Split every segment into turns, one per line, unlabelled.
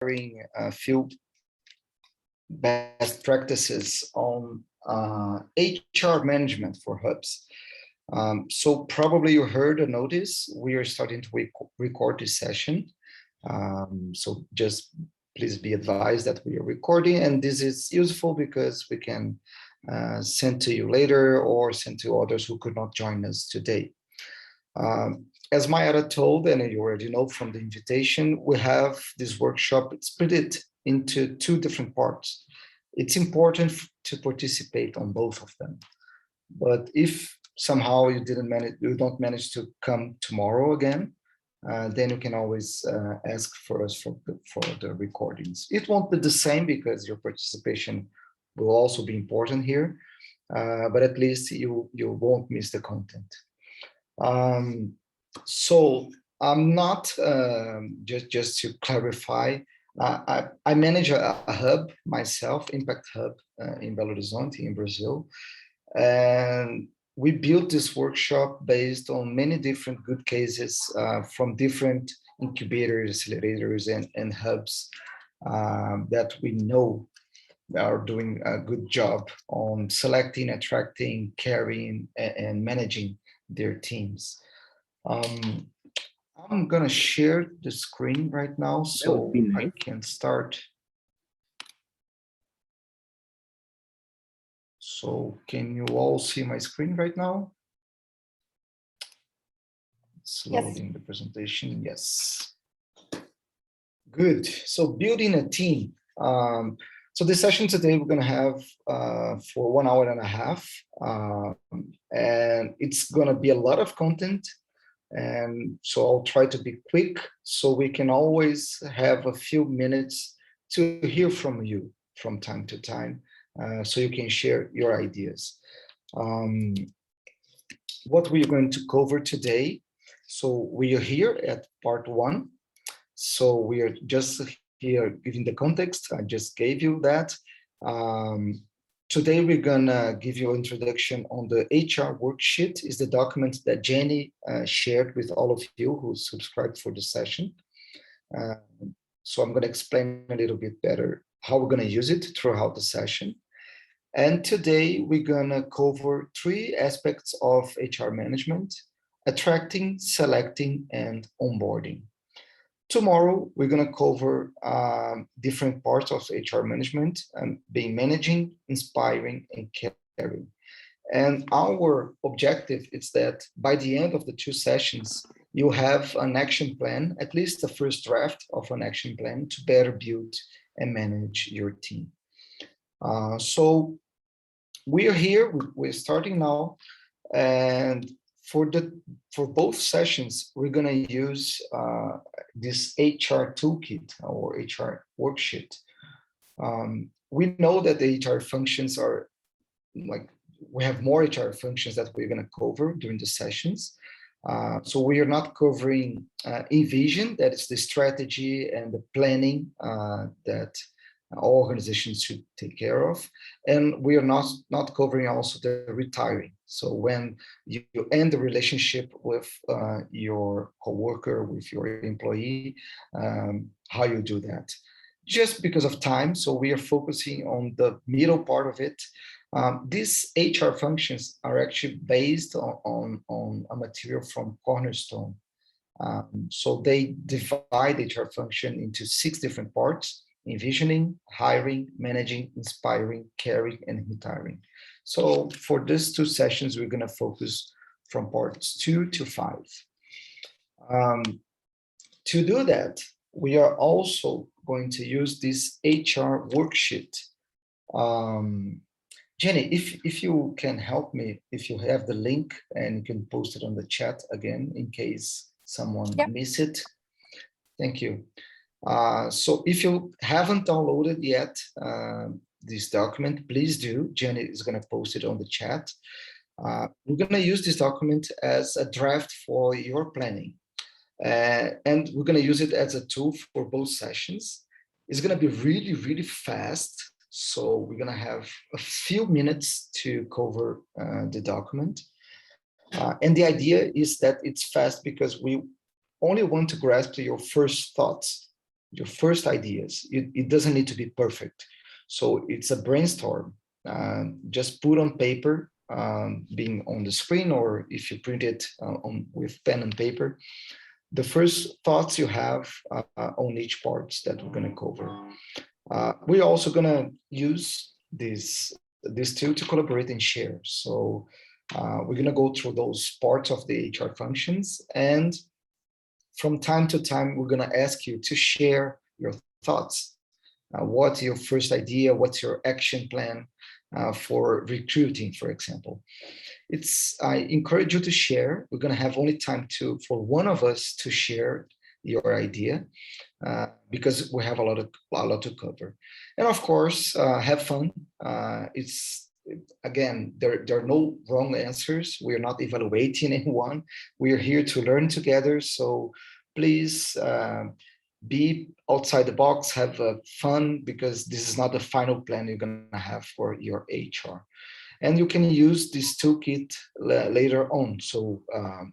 sharing a few best practices on HR management for hubs. So probably you heard a notice, we are starting to record this session. So just please be advised that we are recording, and this is useful because we can send to you later or send to others who could not join us today. As Mayara told, and you already know from the invitation, we have this workshop split into two different parts. It's important to participate on both of them. But if somehow you don't manage to come tomorrow again, then you can always ask for us for the recordings. It won't be the same because your participation will also be important here, but at least you won't miss the content. So I'm not, just to clarify, I manage a hub myself, Impact Hub in Belo Horizonte in Brazil. And we built this workshop based on many different good cases from different incubators, accelerators, and hubs that we know are doing a good job on selecting, attracting, carrying, and managing their teams. I'm gonna share the screen right now so I can start. So can you all see my screen right now? It's loading the presentation, yes. Good, so building a team. So this session today we're gonna have for 1 hour and a half, and it's gonna be a lot of content. And so I'll try to be quick so we can always have a few minutes to hear from you from time to time, so you can share your ideas. What we're going to cover today. So we are here at part 1. So we are just here giving the context. I just gave you that. Today, we're gonna give you an introduction on the HR worksheet. Is the document that Jenny shared with all of you who subscribed for the session. So I'm gonna explain a little bit better how we're gonna use it throughout the session. And today, we're gonna cover 3 aspects of HR management: attracting, selecting, and onboarding. Tomorrow, we're going to cover different parts of HR management, being managing, inspiring, and caring. And our objective is that by the end of the 2 sessions, you have an action plan, at least the first draft of an action plan to better build and manage your team. So we are here, we're starting now, and for both sessions, we're going to use this HR toolkit or HR worksheet. We know that the HR functions are we have more HR functions that we're going to cover during the sessions. So we are not covering Envision, that is the strategy and the planning that all organizations should take care of. And we are not covering also the retiring. So when you end the relationship with your coworker, with your employee, how you do that. Just because of time, so we are focusing on the middle part of it. These HR functions are actually based on a material from Cornerstone. So they divide HR function into 6 different parts: envisioning, hiring, managing, inspiring, caring, and retiring. So for these 2 sessions, we're going to focus from parts 2 to 5. To do that, we are also going to use this HR worksheet. Jenny, if you can help me, if you have the link and you can post it on the chat again in case someone miss it. Thank you. So if you haven't downloaded yet this document, please do. Jenny is going to post it on the chat. We're going to use this document as a draft for your planning. And we're going to use it as a tool for both sessions. It's going to be really, really fast. So we're going to have a few minutes to cover the document. And the idea is that it's fast because we only want to grasp your first thoughts your first ideas. It doesn't need to be perfect. So it's a brainstorm. Just put on paper, being on the screen, or if you print it with pen and paper, the first thoughts you have on each parts that we're going to cover. We're also going to use this tool to collaborate and share. So we're going to go through those parts of the HR functions, and from time to time, we're going to ask you to share your thoughts. What's your first idea? What's your action plan for recruiting, for example? I encourage you to share. We're going to have only time for one of us to share your idea, because we have a lot to cover. And of course, have fun. Again, there are no wrong answers. We are not evaluating anyone. We are here to learn together. So please be outside the box, have fun, because this is not the final plan you're going to have for your HR. And you can use this toolkit later on. So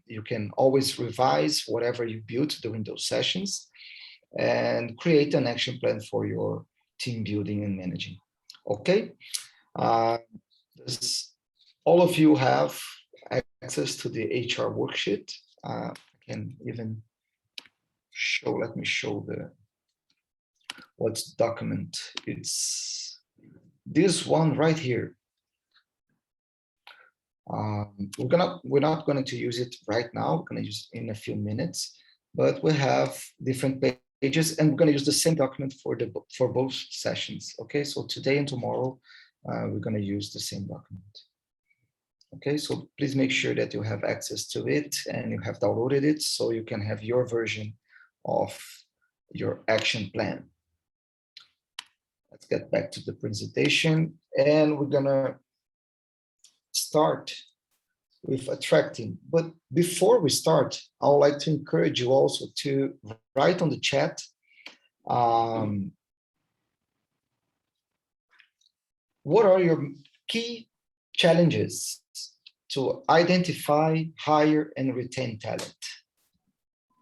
you can always revise whatever you built during those sessions and create an action plan for your team building and managing. Okay. All of you have access to the HR worksheet. I can even let me show what's document. It's this one right here. We're not going to use it right now. We're going to use it in a few minutes, but we have different pages, and we're going to use the same document for both sessions. Okay, so today and tomorrow, we're going to use the same document. Okay, so please make sure that you have access to it and you have downloaded it so you can have your version of your action plan. Let's get back to the presentation, and we're going to start with attracting. But before we start, I would like to encourage you also to write on the chat what are your key challenges to identify, hire, and retain talent.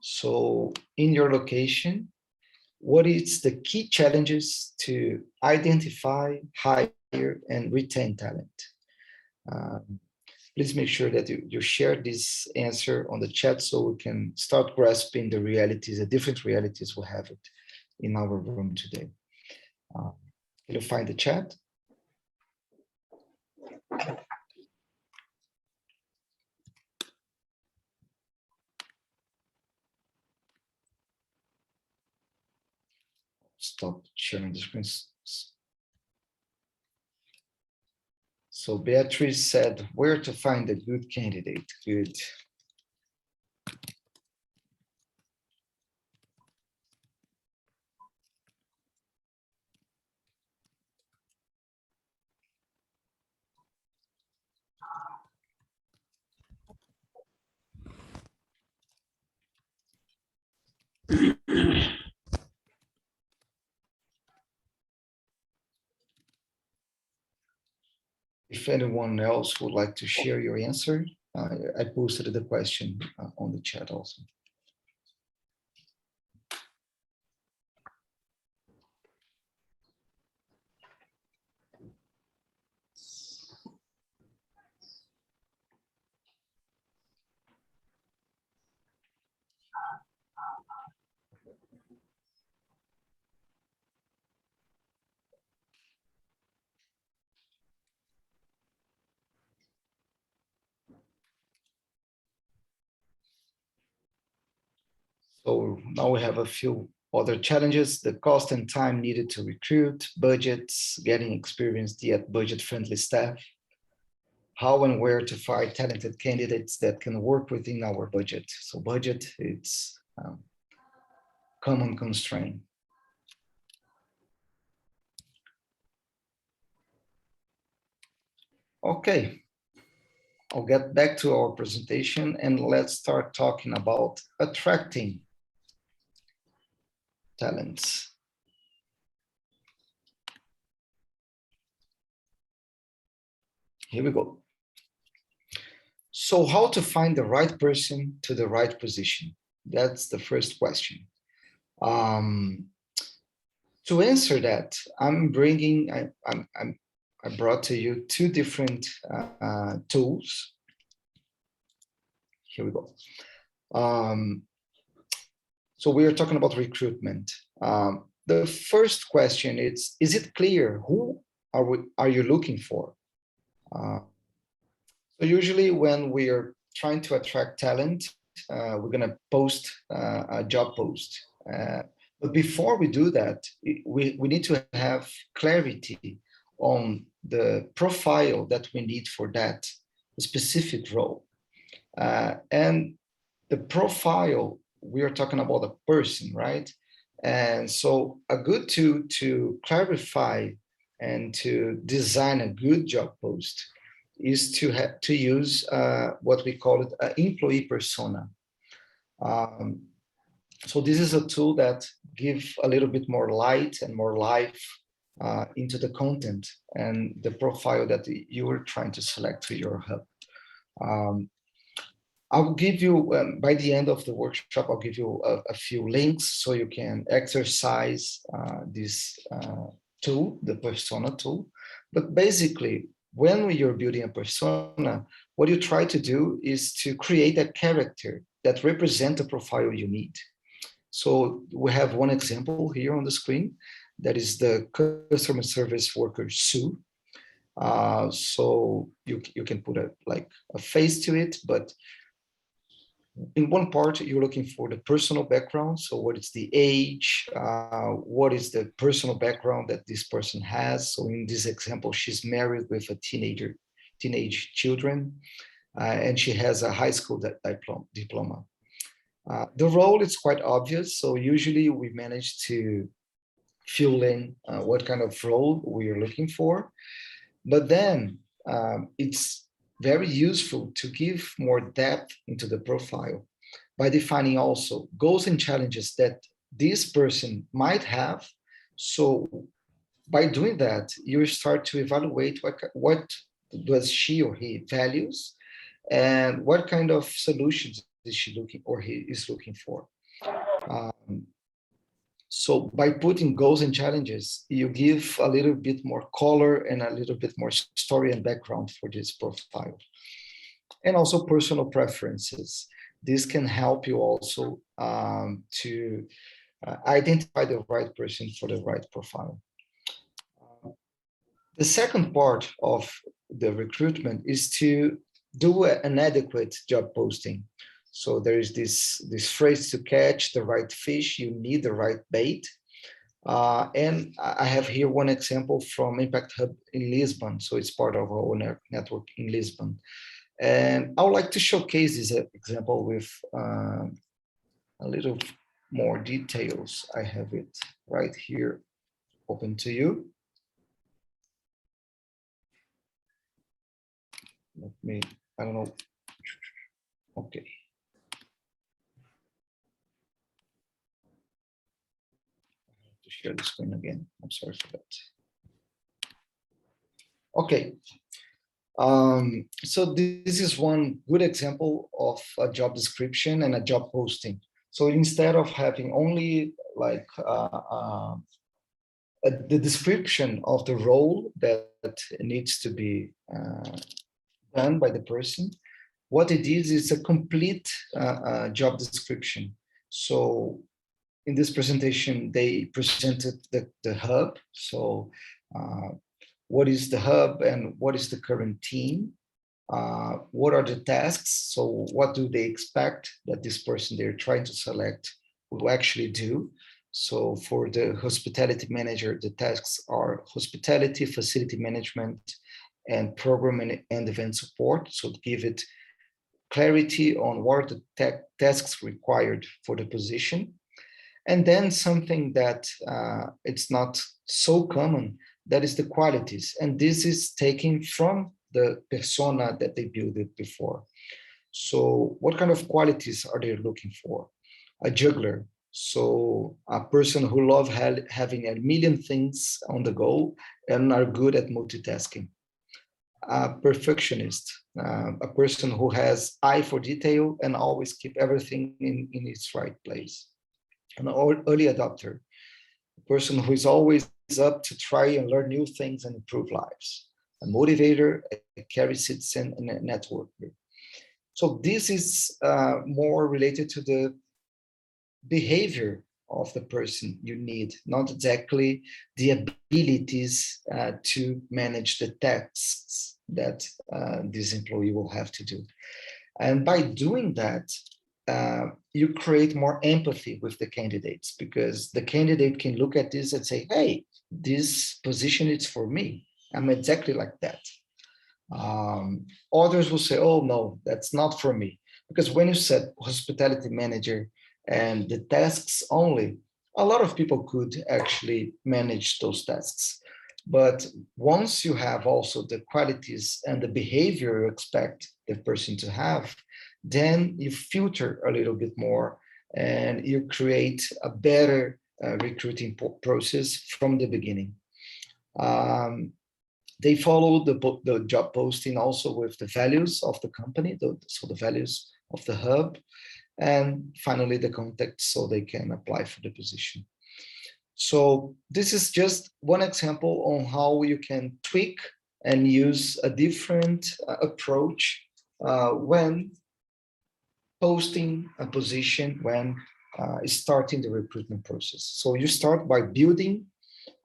So in your location, what is the key challenges to identify, hire, and retain talent? Please make sure that you share this answer on the chat so we can start grasping the realities, the different realities we have it in our room today. Can you find the chat? Stop sharing the screen. So Beatrice said, where to find a good candidate? Good. If anyone else would like to share your answer, I posted the question on the chat also. So now we have a few other challenges: the cost and time needed to recruit, budgets, getting experienced yet budget-friendly staff, how and where to find talented candidates that can work within our budget. So budget, it's common constraint. Okay, I'll get back to our presentation and let's start talking about attracting talents. Here we go. So how to find the right person to the right position? That's the first question. To answer that, I brought to you two different tools. Here we go. So we are talking about recruitment. The first question is it clear who are you looking for? So usually when we are trying to attract talent, we're gonna post a job post. But before we do that, we need to have clarity on the profile that we need for that specific role. And the profile, we are talking about a person, right? And so a good tool to clarify and to design a good job post is to use what we call it an employee persona. So this is a tool that gives a little bit more light and more life into the content and the profile that you are trying to select for your hub. I'll give you, by the end of the workshop, I'll give you a few links so you can exercise this tool, the persona tool. But basically, when you're building a persona, what you try to do is to create a character that represents the profile you need. So we have one example here on the screen. That is the customer service worker, Sue. So you can put a face to it, but in one part, you're looking for the personal background. So what is the age? What is the personal background that this person has? So in this example, she's married with a teenage children, and she has a high school diploma. The role is quite obvious. So usually we manage to fill in what kind of role we are looking for. But then it's very useful to give more depth into the profile by defining also goals and challenges that this person might have. So by doing that, you start to evaluate what does she or he values and what kind of solutions is she looking or he is looking for. So by putting goals and challenges, you give a little bit more color and a little bit more story and background for this profile. And also personal preferences. This can help you also to identify the right person for the right profile. The second part of the recruitment is to do an adequate job posting. So there is this phrase, to catch the right fish, you need the right bait. And I have here one example from Impact Hub in Lisbon. So it's part of our network in Lisbon. And I would like to showcase this example with a little more details. I have it right here open to you. Let me, I don't know. Okay. Share the screen again. I'm sorry for that. Okay. So this is one good example of a job description and a job posting. So instead of having only like the description of the role that needs to be done by the person, what it is a complete job description. So in this presentation, they presented the hub. So what is the hub and what is the current team? What are the tasks? So what do they expect that this person they're trying to select will actually do? So for the hospitality manager, the tasks are hospitality, facility management, and program and event support. So to give it clarity on what are the tasks required for the position. And then something that it's not so common, that is the qualities. And this is taken from the persona that they built it before. So what kind of qualities are they looking for? A juggler. So a person who loves having a million things on the go and are good at multitasking. A perfectionist, a person who has eye for detail and always keep everything in its right place. An early adopter, a person who is always up to try and learn new things and improve lives, a motivator, a caring citizen, and a networker. So this is more related to the behavior of the person you need, not exactly the abilities to manage the tasks that this employee will have to do. And by doing that, you create more empathy with the candidates, because the candidate can look at this and say, hey, this position is for me. I'm exactly like that. Others will say, oh, no, that's not for me. Because when you said hospitality manager and the tasks only, a lot of people could actually manage those tasks. But once you have also the qualities and the behavior you expect the person to have, then you filter a little bit more and you create a better recruiting process from the beginning. They follow the job posting also with the values of the company, so the values of the hub, and finally the context so they can apply for the position. So this is just one example on how you can tweak and use a different approach when posting a position, when starting the recruitment process. So you start by building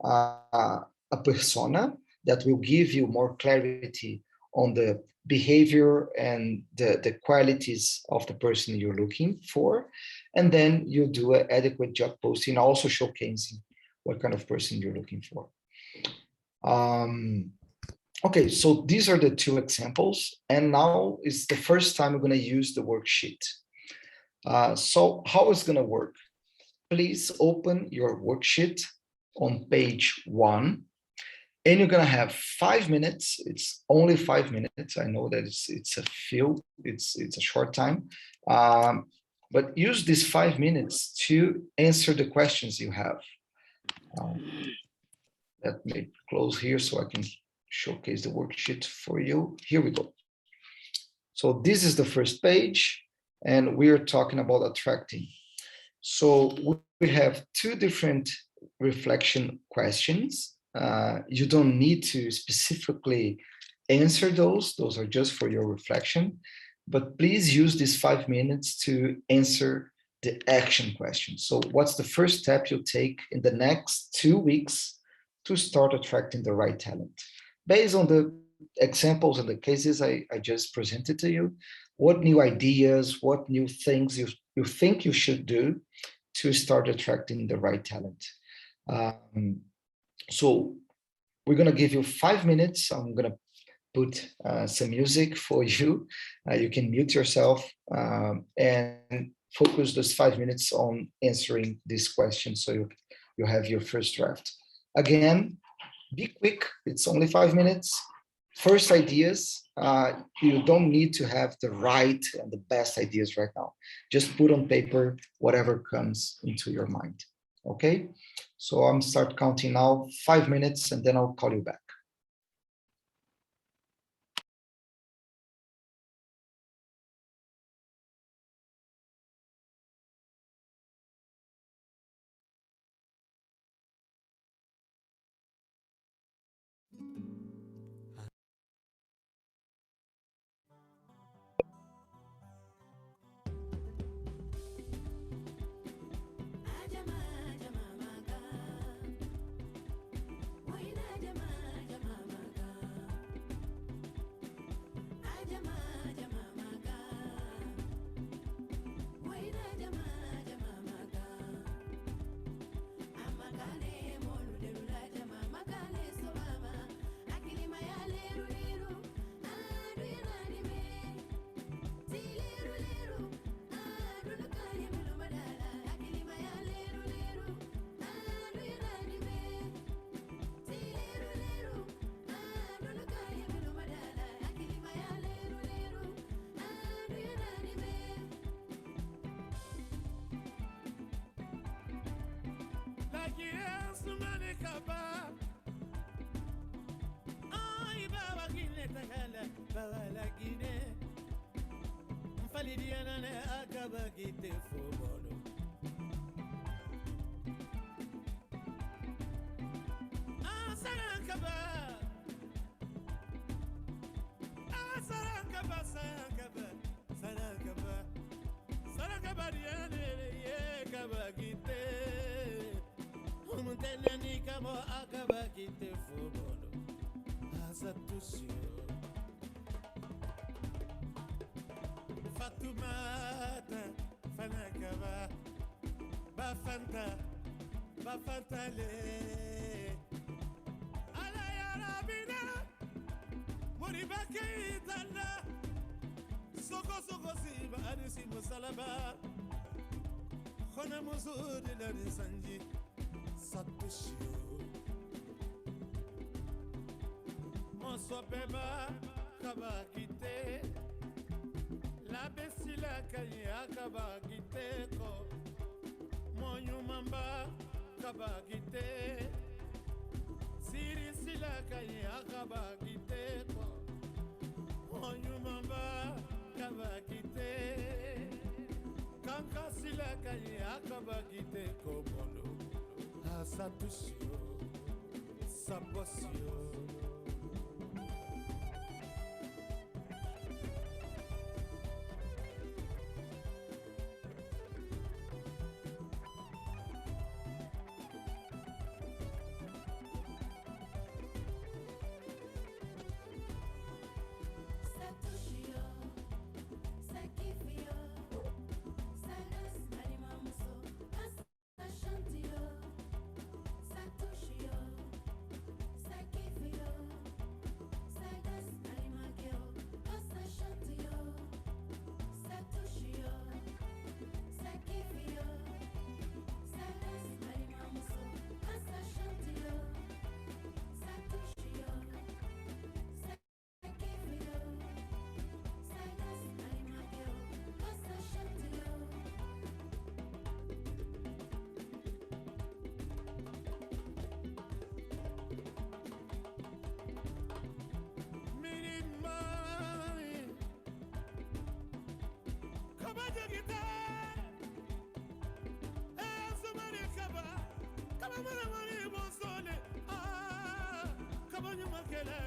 a persona that will give you more clarity on the behavior and the qualities of the person you're looking for. And then you do an adequate job posting, also showcasing what kind of person you're looking for. Okay, so these are the two examples. And now is the first time we're going to use the worksheet. So how it's going to work? Please open your worksheet on page 1. And you're gonna have 5 minutes. It's only 5 minutes. I know that it's a few. It's a short time, but use these 5 minutes to answer the questions you have. Let me close here so I can showcase the worksheet for you. Here we go. So this is the first page, and we are talking about attracting. So we have 2 different reflection questions. You don't need to specifically answer those. Those are just for your reflection. But please use these 5 minutes to answer the action question. So what's the first step you'll take in the next 2 weeks to start attracting the right talent? Based on the examples and the cases I just presented to you, what new ideas, what new things you think you should do to start attracting the right talent? So we're going to give you 5 minutes. I'm going to put some music for you. You can mute yourself and focus those 5 minutes on answering these questions so you have your first draft. Again, be quick. It's only 5 minutes. First ideas, you don't need to have the right and the best ideas right now. Just put on paper whatever comes into your mind. Okay? So I'm start counting now, 5 minutes, and then I'll call you back.
Fatumata fanakaba bafantale ala ya rabina muribake itanda soko siba adisi musalaba khona muzuri la sanji satushio mosopeba kabakite la besila kaya kabakite ko monyumamba kabakite siri sila kaya kabakite ko monyumamba kabakite kanka sila kaya kabakite ko bolo asatushio saposio.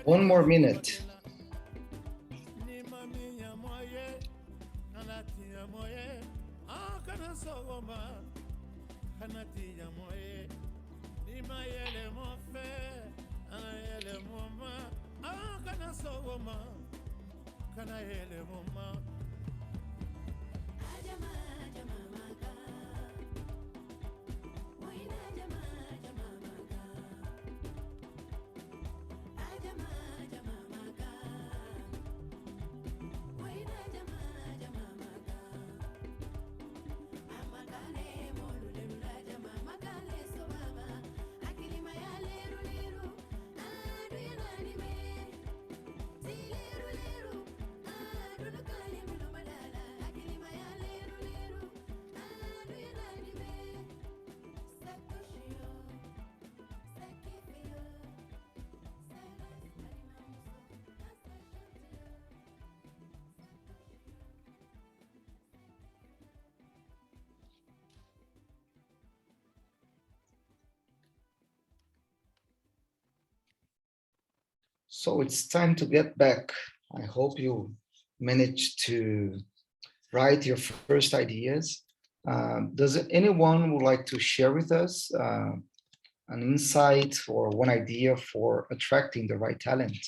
One more minute. So it's time to get back. I hope you managed to write your first ideas. Does anyone would like to share with us an insight or one idea for attracting the right talent?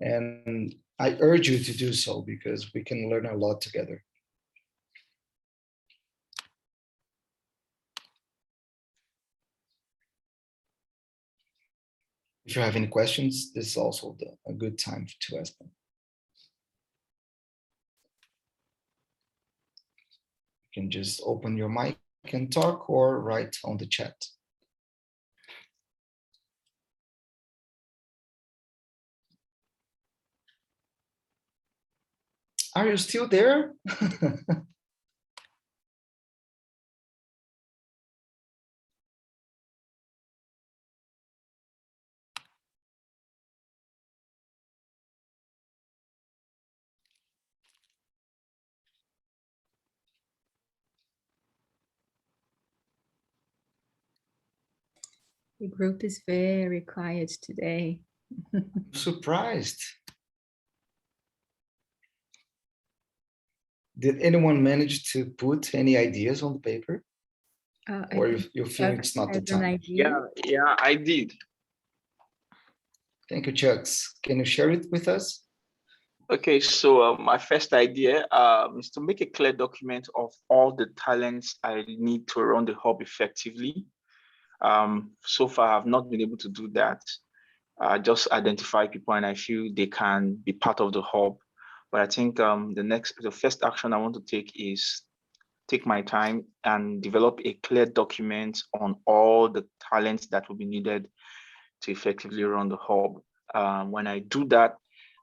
And I urge you to do so because we can learn a lot together. If you have any questions, this is also a good time to ask them. You can just open your mic and talk or write on the chat. Are you still there?
The group is very quiet today.
Surprised. did anyone manage to put any ideas on the paper?
I
Or
think
you feel
Chuck
it's not the
has an
time?
idea.
Yeah, I did.
Thank you, Chucks. Can you share it with us?
Okay, so my first idea is to make a clear document of all the talents I need to run the hub effectively. So far, I've not been able to do that. Just identify people and I feel they can be part of the hub. But I think the first action I want to take is take my time and develop a clear document on all the talents that will be needed to effectively run the hub. When I do that,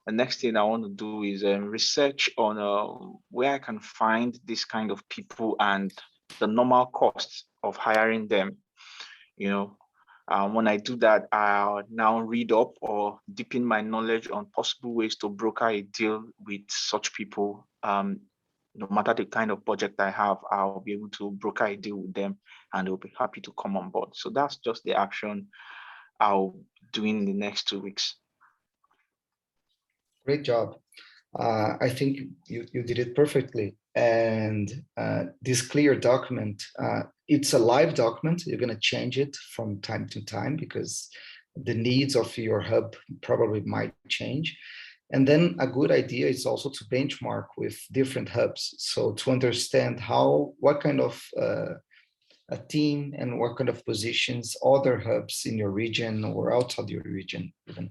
the next thing I want to do is research on where I can find this kind of people and the normal costs of hiring them. When I do that, I'll now read up or deepen my knowledge on possible ways to broker a deal with such people. No matter the kind of project I have, I'll be able to broker a deal with them and they'll be happy to come on board. So that's just the action I'll do in the next 2 weeks.
Great job. I think you did it perfectly. And this clear document, it's a live document. You're going to change it from time to time because the needs of your hub probably might change. And then a good idea is also to benchmark with different hubs. So to understand what kind of a team and what kind of positions other hubs in your region or outside your region even,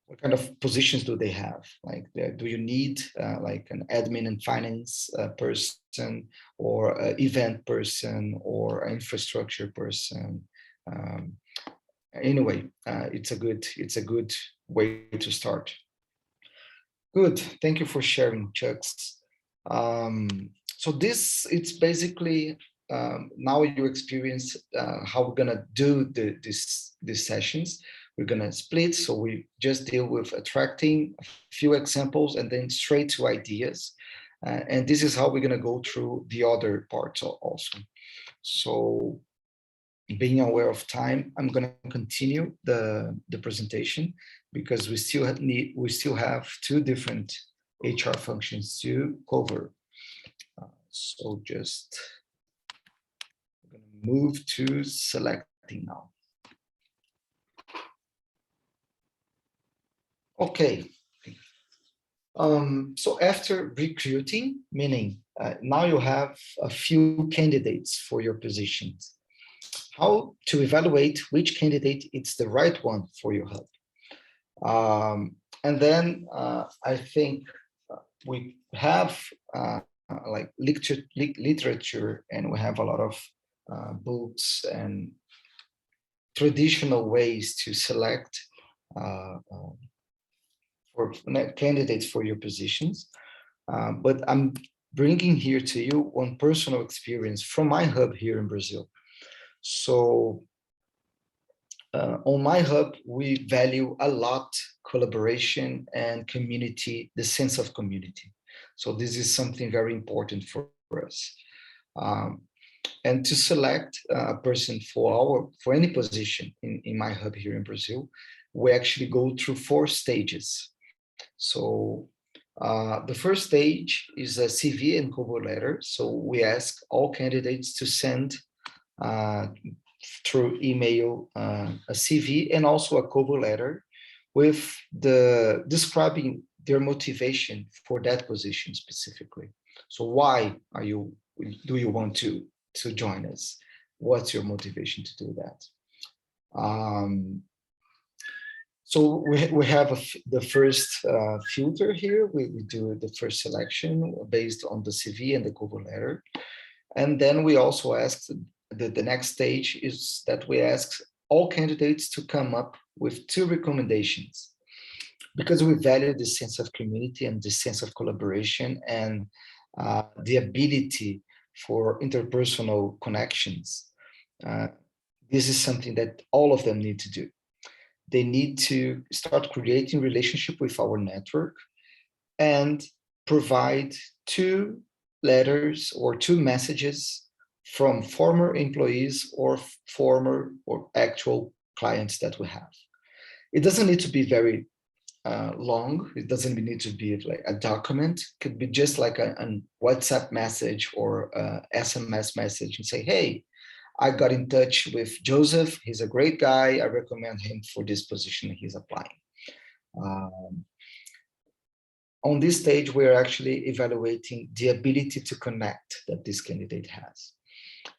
what kind of positions do they have? Like, do you need like an admin and finance person, or an event person, or an infrastructure person? Anyway, it's a good way to start. Good, thank you for sharing, Chucks. So it's basically now you experience how we're gonna do these sessions. We're gonna split, so we just deal with attracting a few examples and then straight to ideas. And this is how we're gonna go through the other parts also. So being aware of time, I'm gonna continue the presentation because we still have two different HR functions to cover. So just I'm gonna move to selecting now. Okay. So after recruiting, meaning now you have a few candidates for your positions. How to evaluate which candidate is the right one for your hub. And then I think we have like literature, and we have a lot of books and traditional ways to select for candidates for your positions. But I'm bringing here to you one personal experience from my hub here in Brazil. So on my hub, we value a lot collaboration and community, the sense of community. So this is something very important for us. And to select a person for any position in my hub here in Brazil, we actually go through 4 stages. So the first stage is a CV and cover letter. So we ask all candidates to send through email a CV and also a cover letter with describing their motivation for that position specifically. So why do you want to join us? What's your motivation to do that? So we have the first filter here. We do the first selection based on the CV and the cover letter. And then we also ask, the next stage is that we ask all candidates to come up with 2 recommendations, because we value the sense of community and the sense of collaboration and the ability for interpersonal connections. This is something that all of them need to do. They need to start creating relationship with our network and provide 2 letters or 2 messages from former employees or former or actual clients that we have. It doesn't need to be very long. It doesn't need to be like a document. It could be just like a WhatsApp message or a SMS message and say, hey, I got in touch with Joseph. He's a great guy. I recommend him for this position he's applying. On this stage, we're actually evaluating the ability to connect that this candidate has.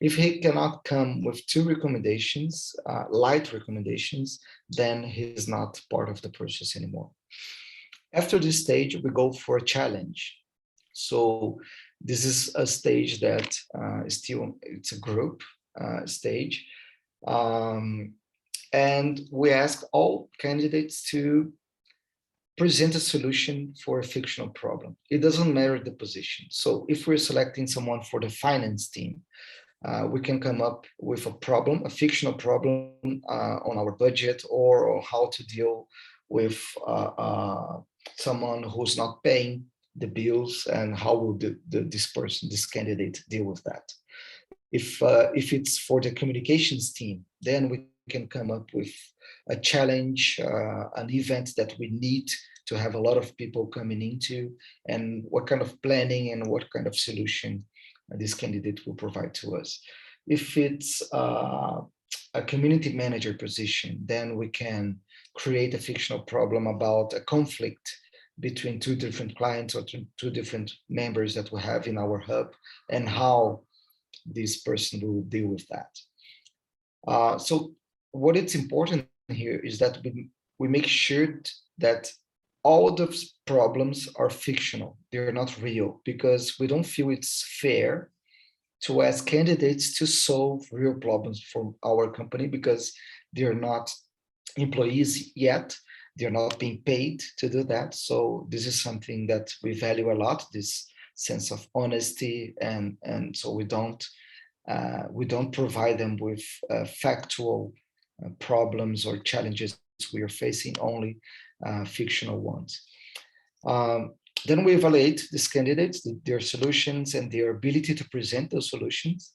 If he cannot come with two recommendations, light recommendations, then he's not part of the process anymore. After this stage, we go for a challenge. So this is a stage that it's a group stage. And we ask all candidates to present a solution for a fictional problem. It doesn't matter the position. So if we're selecting someone for the finance team, we can come up with a problem, a fictional problem on our budget, or how to deal with someone who's not paying the bills, and how will this candidate deal with that. If it's for the communications team, then we can come up with a challenge, an event that we need to have a lot of people coming into, and what kind of planning and what kind of solution this candidate will provide to us. If it's a community manager position, then we can create a fictional problem about a conflict between two different clients or two different members that we have in our hub, and how this person will deal with that. So what it's important here is that we make sure that all the problems are fictional. They're not real, because we don't feel it's fair to ask candidates to solve real problems for our company, because they're not employees yet. They're not being paid to do that. So this is something that we value a lot, this sense of honesty, and so we don't provide them with factual problems or challenges we are facing, only fictional ones. Then we evaluate these candidates, their solutions, and their ability to present those solutions.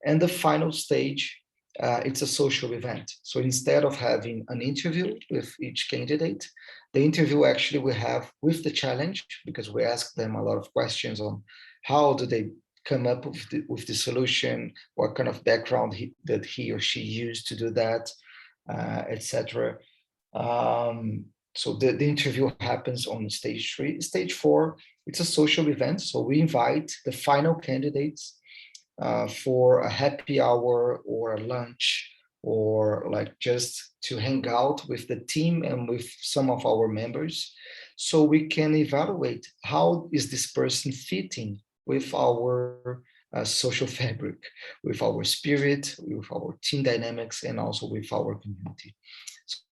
And the final stage, it's a social event. So instead of having an interview with each candidate, the interview actually we have with the challenge, because we ask them a lot of questions on how do they come up with the solution, what kind of background that he or she used to do that, etc. So the interview happens on stage 3. Stage 4, it's a social event. So we invite the final candidates for a happy hour or a lunch, or like just to hang out with the team and with some of our members, so we can evaluate how is this person fitting with our social fabric, with our spirit, with our team dynamics, and also with our community.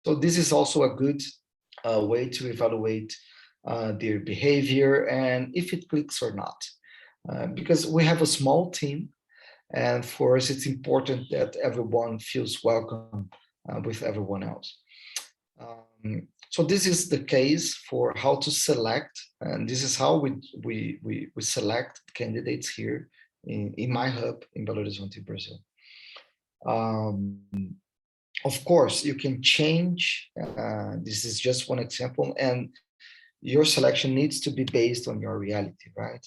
So this is also a good way to evaluate their behavior and if it clicks or not. Because we have a small team, and for us it's important that everyone feels welcome with everyone else. So this is the case for how to select, and this is how we select candidates here in my hub in Belo Horizonte, Brazil. Of course, you can change. This is just one example, and your selection needs to be based on your reality, right?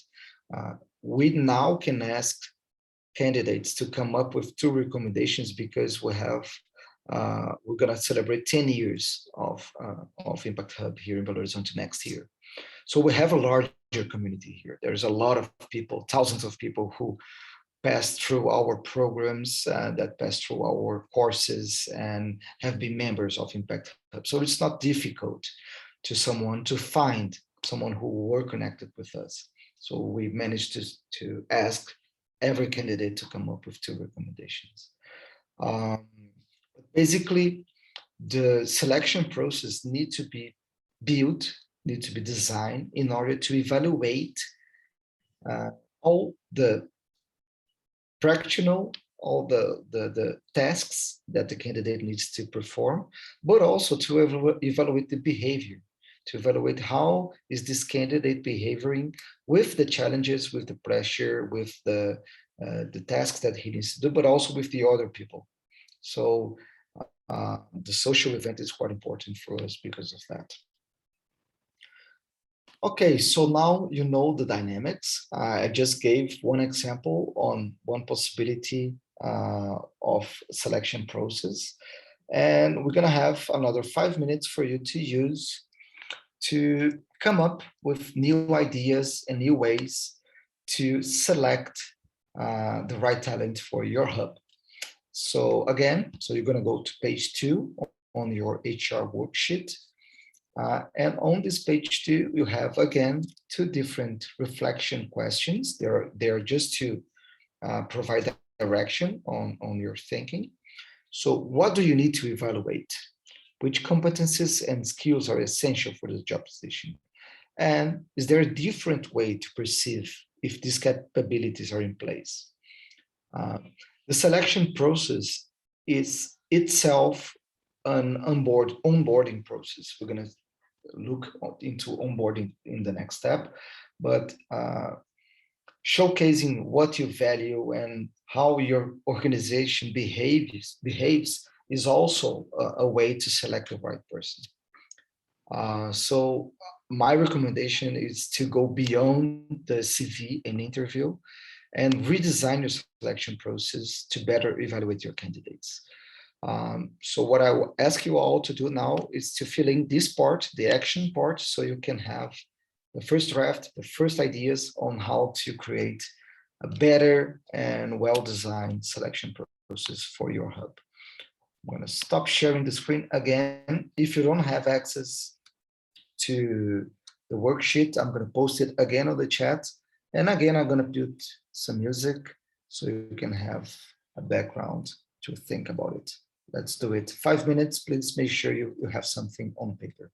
We now can ask candidates to come up with 2 recommendations, because we have we're going to celebrate 10 years of Impact Hub here in Belo Horizonte next year. So we have a larger community here. There's a lot of people, thousands of people who pass through our programs, that pass through our courses and have been members of Impact Hub. So it's not difficult to find someone who were connected with us. So we managed to ask every candidate to come up with 2 recommendations. Basically, the selection process needs to be built, needs to be designed in order to evaluate all the practical, all the tasks that the candidate needs to perform, but also to evaluate the behavior, to evaluate how is this candidate behaving with the challenges, with the pressure, with the tasks that he needs to do, but also with the other people. So the social event is quite important for us because of that. Okay, so now you know the dynamics. I just gave one example on one possibility of selection process. And we're gonna have another 5 minutes for you to use to come up with new ideas and new ways to select the right talent for your hub. So again, so you're gonna go to page 2 on your HR worksheet. And on this page 2, you have again 2 different reflection questions. They're just to provide direction on your thinking. So what do you need to evaluate? Which competencies and skills are essential for the job position? And is there a different way to perceive if these capabilities are in place? The selection process is itself an onboarding process. We're going to look into onboarding in the next step, but showcasing what you value and how your organization behaves is also a way to select the right person. So my recommendation is to go beyond the CV and interview and redesign your selection process to better evaluate your candidates. So what I will ask you all to do now is to fill in this part, the action part, so you can have the first draft, the first ideas on how to create a better and well-designed selection process for your hub. I'm going to stop sharing the screen again. If you don't have access to the worksheet, I'm going to post it again on the chat. And again, I'm going to put some music so you can have a background to think about it. Let's do it. 5 minutes, please make sure you have something on paper.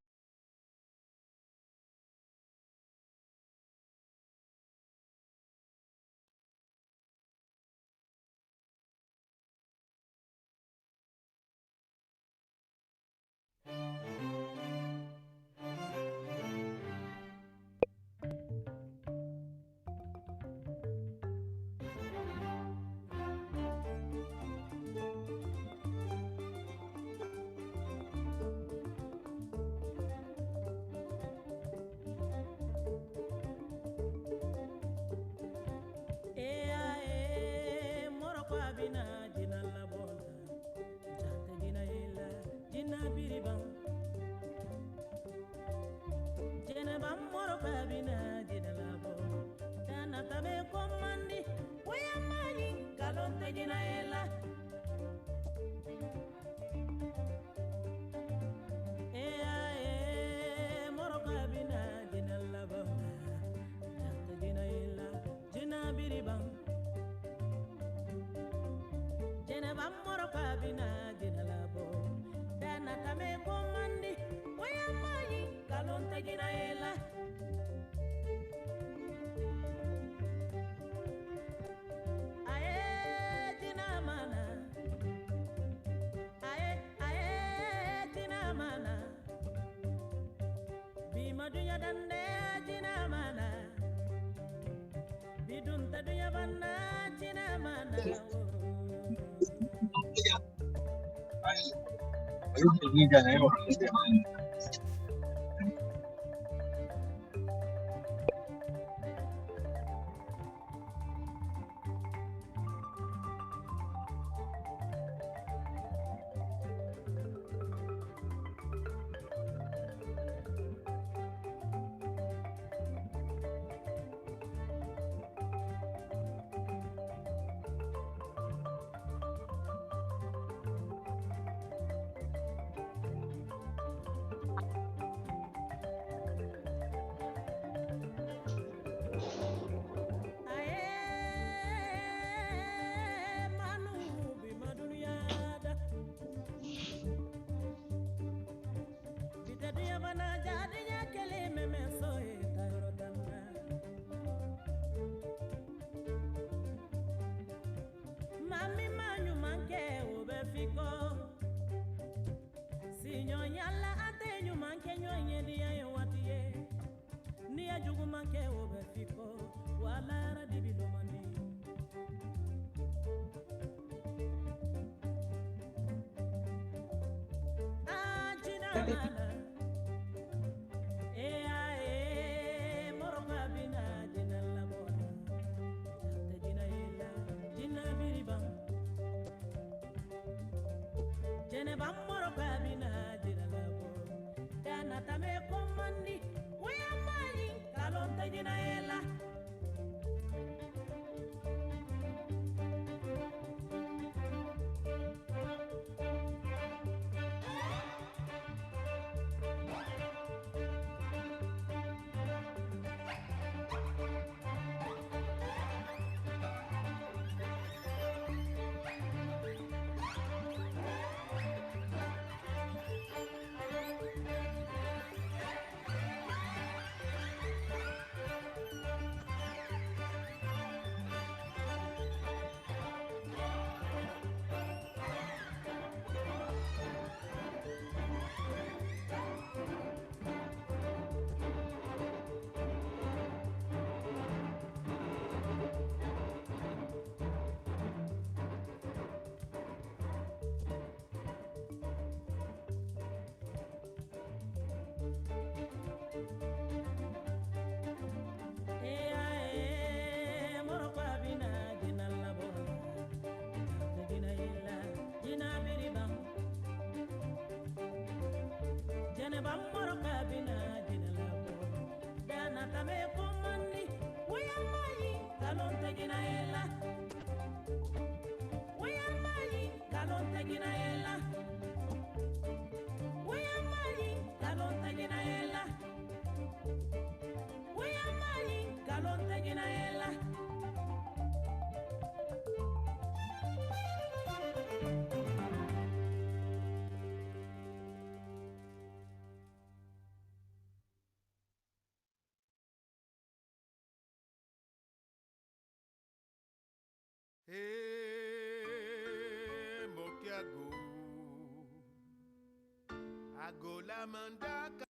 Agola mandaka.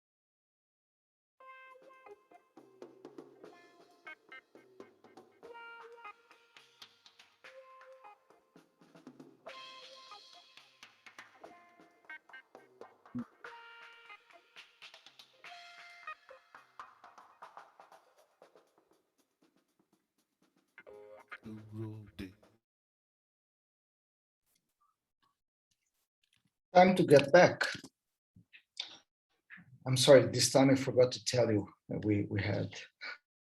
Time to get back. I'm sorry, this time I forgot to tell you that we had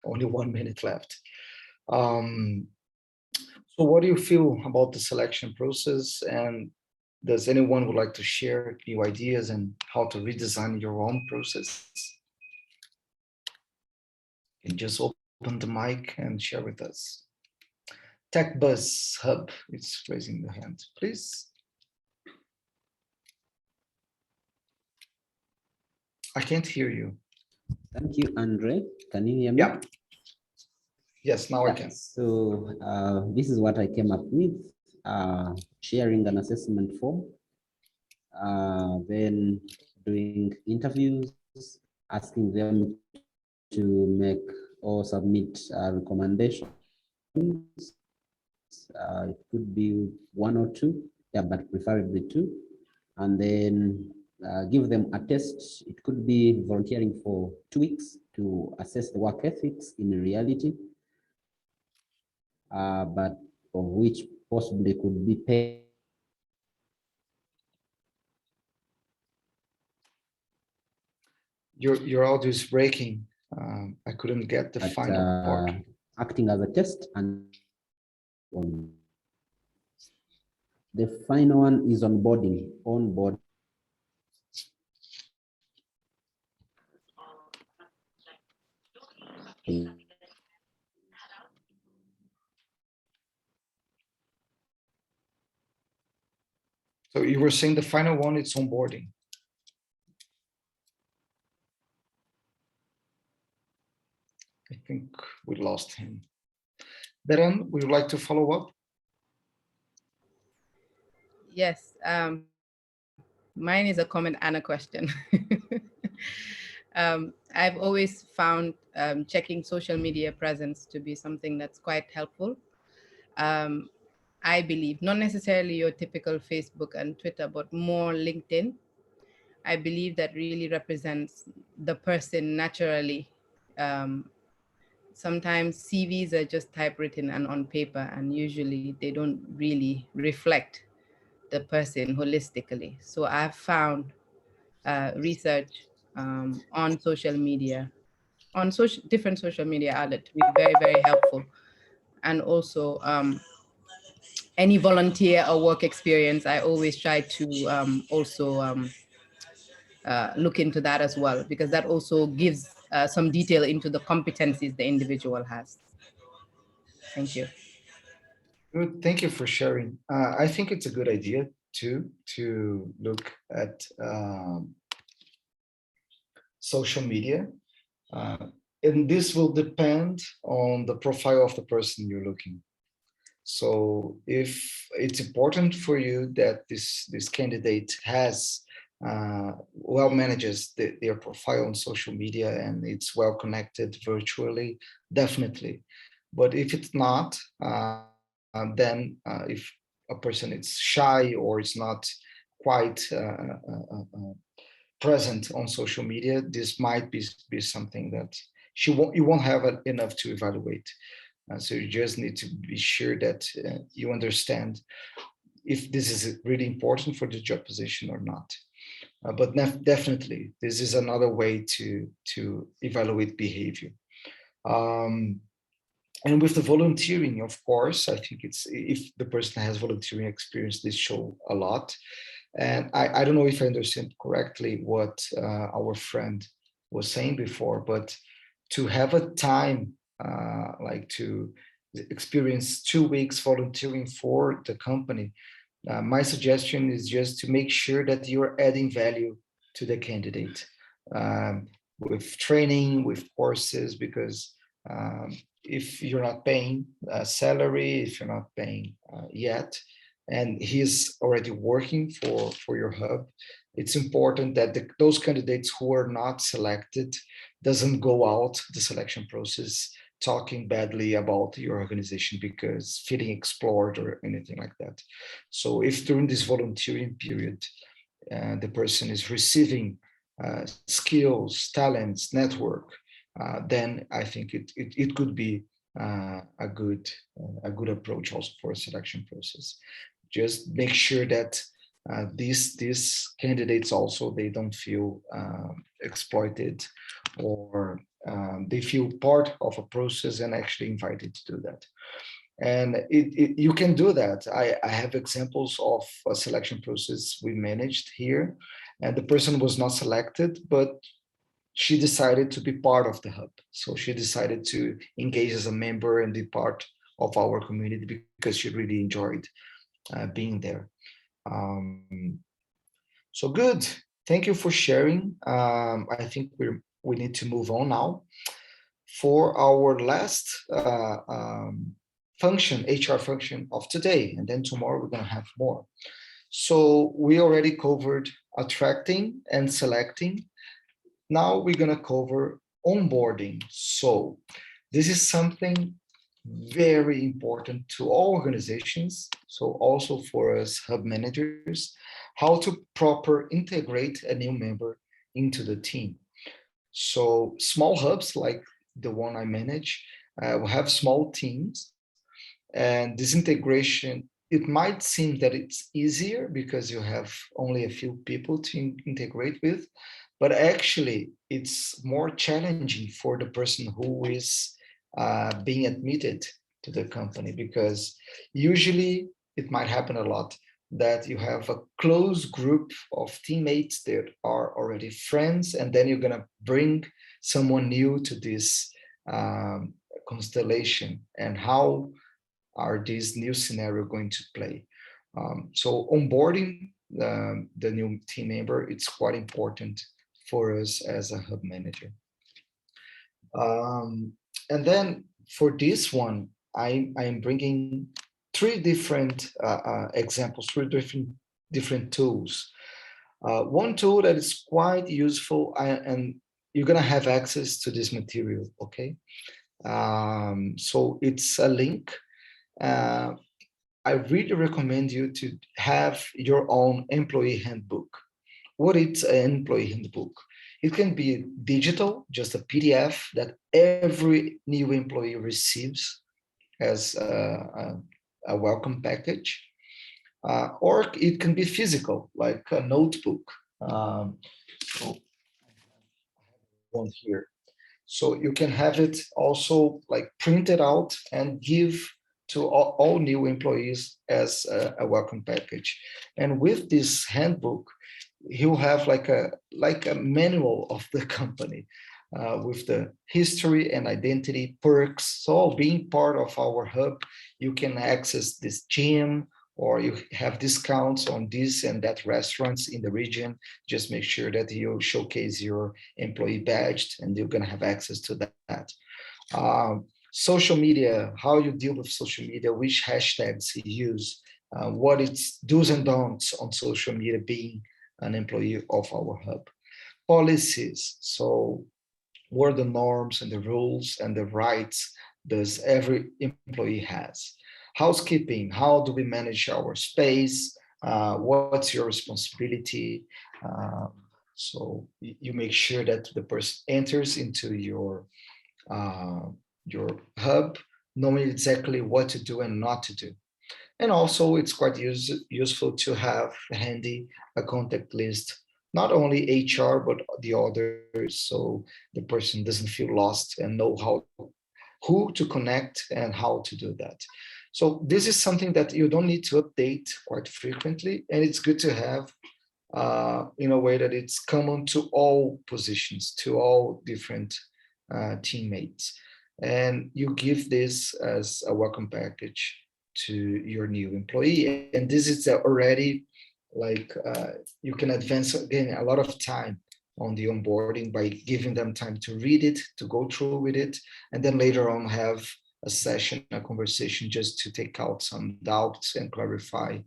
only 1 minute left. So what do you feel about the selection process, and does anyone would like to share new ideas and how to redesign your own process? You can just open the mic and share with us. Tech Buzz Hub is raising the hand, please. I can't hear you.
Thank you, Andre. Can you hear me?
Yeah. Yes, now I can.
So this is what I came up with, sharing an assessment form, then doing interviews, asking them to make or submit recommendations. It could be 1 or 2, yeah, but preferably 2. And then give them a test. It could be volunteering for 2 weeks to assess the work ethics in reality, but of which possibly could be paid.
Your audio is breaking. I couldn't get the final part.
Acting as a test, and the final one is onboarding.
So you were saying the final one, it's onboarding. I think we lost him. Beren, would you like to follow up?
Yes, mine is a comment and a question. I've always found checking social media presence to be something that's quite helpful. I believe, not necessarily your typical Facebook and Twitter, but more LinkedIn. I believe that really represents the person naturally. Sometimes CVs are just typewritten and on paper, and usually they don't really reflect the person holistically. So I've found research on social media, on different social media outlets to be very, very helpful. And also any volunteer or work experience, I always try to look into that as well, because that also gives some detail into the competencies the individual has. Thank you.
Good, thank you for sharing. I think it's a good idea too, to look at social media. And this will depend on the profile of the person you're looking. So if it's important for you that this candidate has well manages their profile on social media and it's well connected virtually, definitely. But if it's not, then if a person is shy or is not quite present on social media, this might be something that you won't have enough to evaluate. So you just need to be sure that you understand if this is really important for the job position or not. But definitely, this is another way to evaluate behavior. And with the volunteering, of course, I think it's, if the person has volunteering experience, this show a lot. And I don't know if I understand correctly what our friend was saying before, but to have a time like to experience 2 weeks volunteering for the company, my suggestion is just to make sure that you're adding value to the candidate with training, with courses, because if you're not paying a salary, if you're not paying yet, and he's already working for your hub, it's important that those candidates who are not selected doesn't go out the selection process talking badly about your organization because feeling explored or anything like that. So if during this volunteering period, the person is receiving skills, talents, network, then I think it could be a good approach also for a selection process. Just make sure that these candidates also, they don't feel exploited, or they feel part of a process and actually invited to do that. And you can do that. I have examples of a selection process we managed here, and the person was not selected, but she decided to be part of the hub. So she decided to engage as a member and be part of our community because she really enjoyed being there. So good. Thank you for sharing. I think we need to move on now. For our last function, HR function of today, and then tomorrow we're going to have more. So we already covered attracting and selecting. Now we're going to cover onboarding. So this is something very important to all organizations, so also for us hub managers, how to proper integrate a new member into the team. So small hubs like the one I manage will have small teams, and this integration, it might seem that it's easier because you have only a few people to integrate with, but actually it's more challenging for the person who is being admitted to the company, because usually it might happen a lot that you have a close group of teammates that are already friends, and then you're going to bring someone new to this constellation, and how are this new scenario going to play. So onboarding the new team member, it's quite important for us as a hub manager. And then for this one, I am bringing three different examples, three different tools. One tool that is quite useful, and you're gonna have access to this material, okay? So it's a link. I really recommend you to have your own employee handbook. What is an employee handbook? It can be digital, just a PDF that every new employee receives as a welcome package, or it can be physical, like a notebook. So one here. So you can have it also like printed out and give to all new employees as a welcome package. And with this handbook, he'll have like a manual of the company with the history and identity, perks. So being part of our hub, you can access this gym, or you have discounts on this and that restaurants in the region. Just make sure that you showcase your employee badge, and you're gonna have access to that. Social media, how you deal with social media, which hashtags you use, what it's do's and don'ts on social media being an employee of our hub. Policies, so what are the norms and the rules and the rights does every employee has? Housekeeping, how do we manage our space? What's your responsibility? So you make sure that the person enters into your hub knowing exactly what to do and not to do. And also it's quite useful to have handy a contact list, not only HR, but the others, so the person doesn't feel lost and know who to connect and how to do that. So this is something that you don't need to update quite frequently, and it's good to have in a way that it's common to all positions, to all different teammates. And you give this as a welcome package to your new employee. And this is already like, you can advance again a lot of time on the onboarding by giving them time to read it, to go through with it, and then later on have a session, a conversation, just to take out some doubts and clarify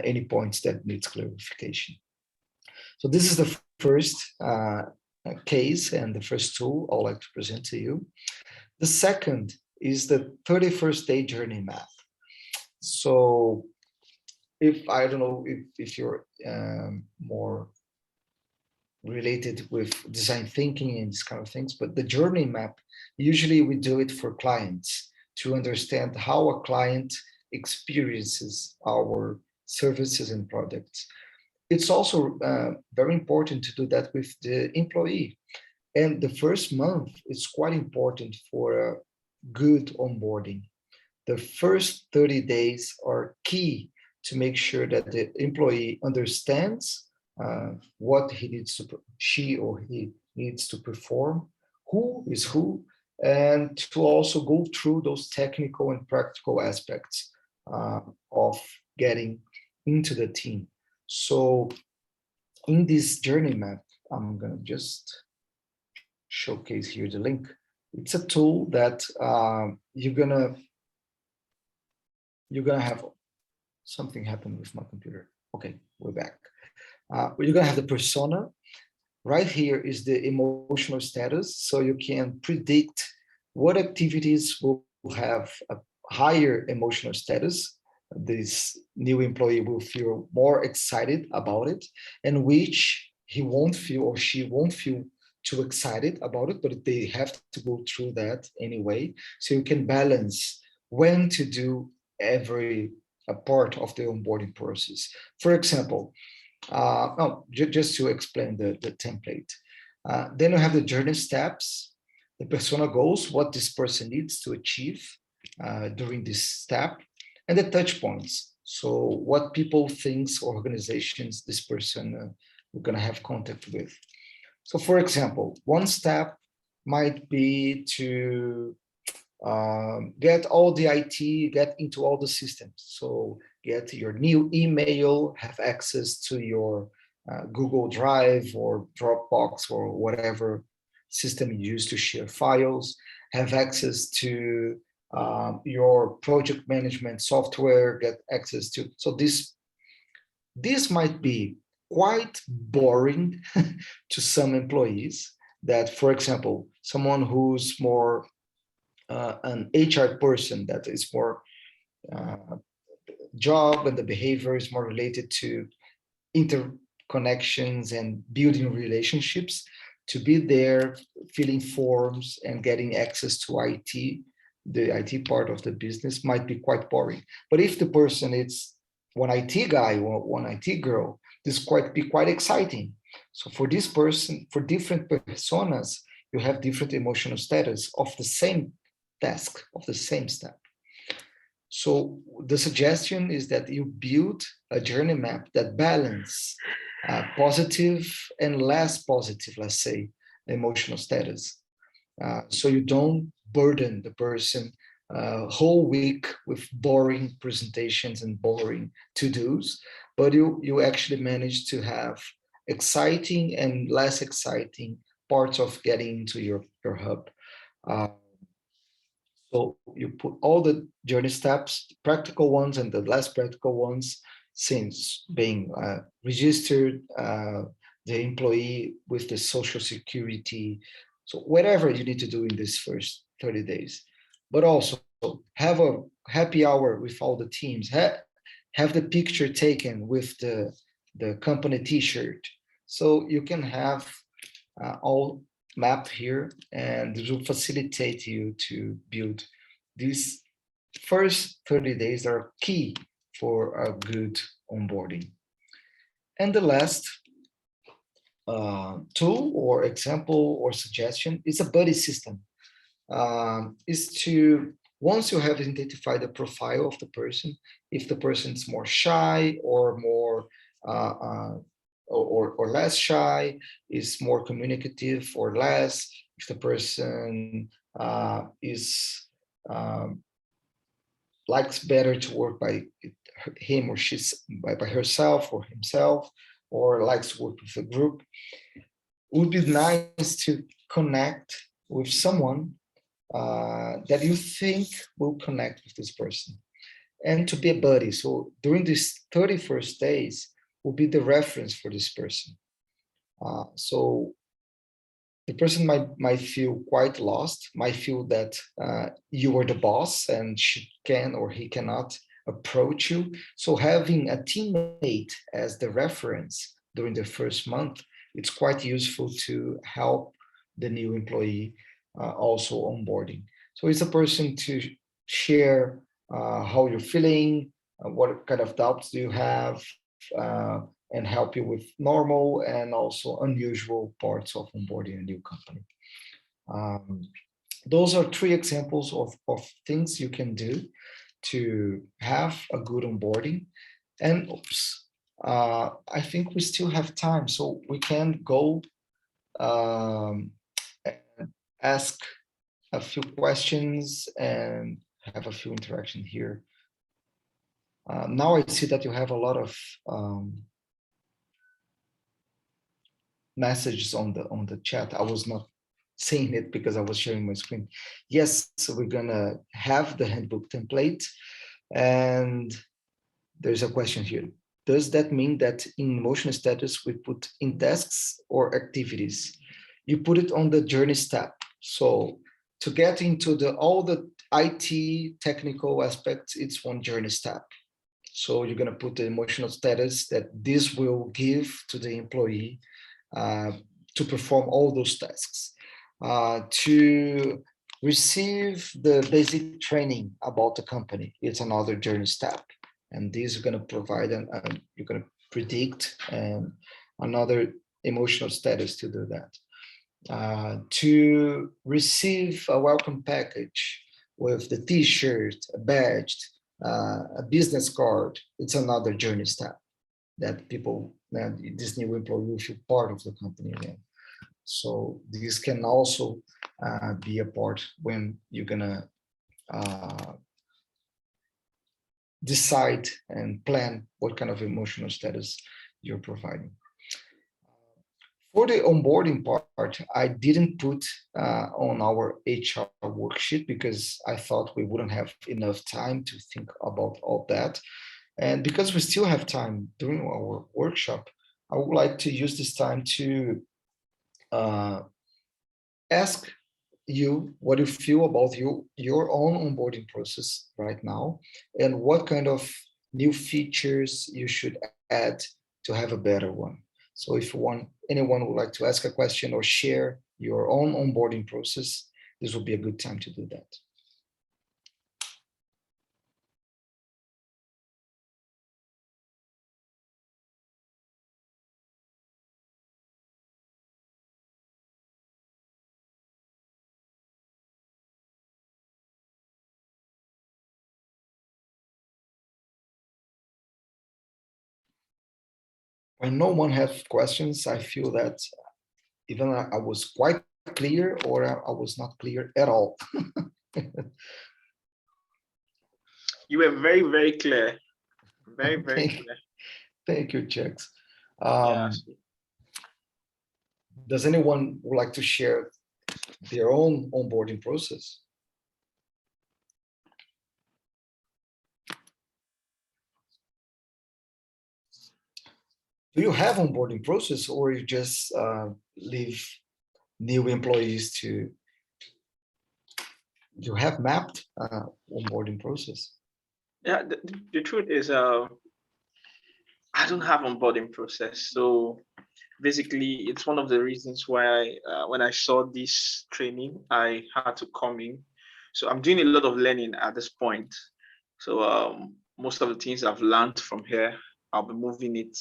any points that needs clarification. So this is the first case and the first tool I'd like to present to you. The second is the 31st day journey map. So if, I don't know if you're more related with design thinking and these kind of things, but the journey map, usually we do it for clients to understand how a client experiences our services and products. It's also very important to do that with the employee. And the first month is quite important for a good onboarding. The first 30 days are key to make sure that the employee understands what he needs to, she or he needs to perform, who is who, and to also go through those technical and practical aspects of getting into the team. So in this journey map, I'm gonna just showcase here the link. It's a tool that you're gonna have something happen with my computer. Okay, we're back. You're gonna have the persona. Right here is the emotional status, so you can predict what activities will have a higher emotional status. This new employee will feel more excited about it, and which he won't feel or she won't feel too excited about it, but they have to go through that anyway. So you can balance when to do every part of the onboarding process. For example, just to explain the template. Then you have the journey steps, the persona goals, what this person needs to achieve during this step, and the touch points. So what people, things, organizations this person we're gonna have contact with. So for example, one step might be to get all the IT, get into all the systems. So get your new email, have access to your Google Drive or Dropbox or whatever system you use to share files, have access to your project management software, get access to, so this might be quite boring to some employees that, for example, someone who's more an HR person that is more job and the behavior is more related to interconnections and building relationships, to be there, filling forms and getting access to IT, the IT part of the business might be quite boring. But if the person is one IT guy or one IT girl, this be quite exciting. So for this person, for different personas, you have different emotional status of the same task, of the same step. So the suggestion is that you build a journey map that balance positive and less positive, let's say, emotional status. So you don't burden the person whole week with boring presentations and boring to-dos, but you actually manage to have exciting and less exciting parts of getting into your hub. So you put all the journey steps, practical ones and the less practical ones, since being registered, the employee with the social security. So whatever you need to do in this first 30 days, but also have a happy hour with all the teams, have the picture taken with the company t-shirt. So you can have all mapped here, and it will facilitate you to build these first 30 days that are key for a good onboarding. And the last tool or example or suggestion is a buddy system. Is to, once you have identified the profile of the person, if the person is more shy or more or less shy, is more communicative or less, if the person is likes better to work by him or she's by herself or himself, or likes to work with a group, it would be nice to connect with someone that you think will connect with this person, and to be a buddy. So during these 31st days will be the reference for this person. So the person might feel quite lost, might feel that you are the boss and she can or he cannot approach you. So having a teammate as the reference during the first month, it's quite useful to help the new employee also onboarding. So it's a person to share how you're feeling, what kind of doubts do you have, and help you with normal and also unusual parts of onboarding a new company. Those are 3 examples of things you can do to have a good onboarding. And I think we still have time, so we can go and ask a few questions and have a few interaction here. Now I see that you have a lot of messages on the chat. I was not seeing it because I was sharing my screen. Yes, so we're gonna have the handbook template, and there's a question here. Does that mean that in emotional status we put in tasks or activities? You put it on the journey step. So to get into all the IT technical aspects, it's one journey step. So you're gonna put the emotional status that this will give to the employee to perform all those tasks, to receive the basic training about the company. It's another journey step, and these are going to provide you're going to predict another emotional status to do that. To receive a welcome package with the T-shirt, a badge, a business card, it's another journey step that this new employee will feel part of the company again. So this can also be a part when you're gonna decide and plan what kind of emotional status you're providing. For the onboarding part, I didn't put on our HR worksheet because I thought we wouldn't have enough time to think about all that. And because we still have time during our workshop, I would like to use this time to ask you what you feel about your own onboarding process right now, and what kind of new features you should add to have a better one. So if anyone would like to ask a question or share your own onboarding process, this will be a good time to do that. When no one has questions, I feel that even I was quite clear or I was not clear at all.
You were very, very clear. Very, very clear.
Thank you, Chex.
Yes.
Does anyone would like to share their own onboarding process? Do you have onboarding process, or you just leave new employees to? You have mapped onboarding process?
Yeah, the truth is, I don't have onboarding process. So basically, it's one of the reasons why when I saw this training, I had to come in. So I'm doing a lot of learning at this point. So most of the things I've learned from here, I'll be moving it,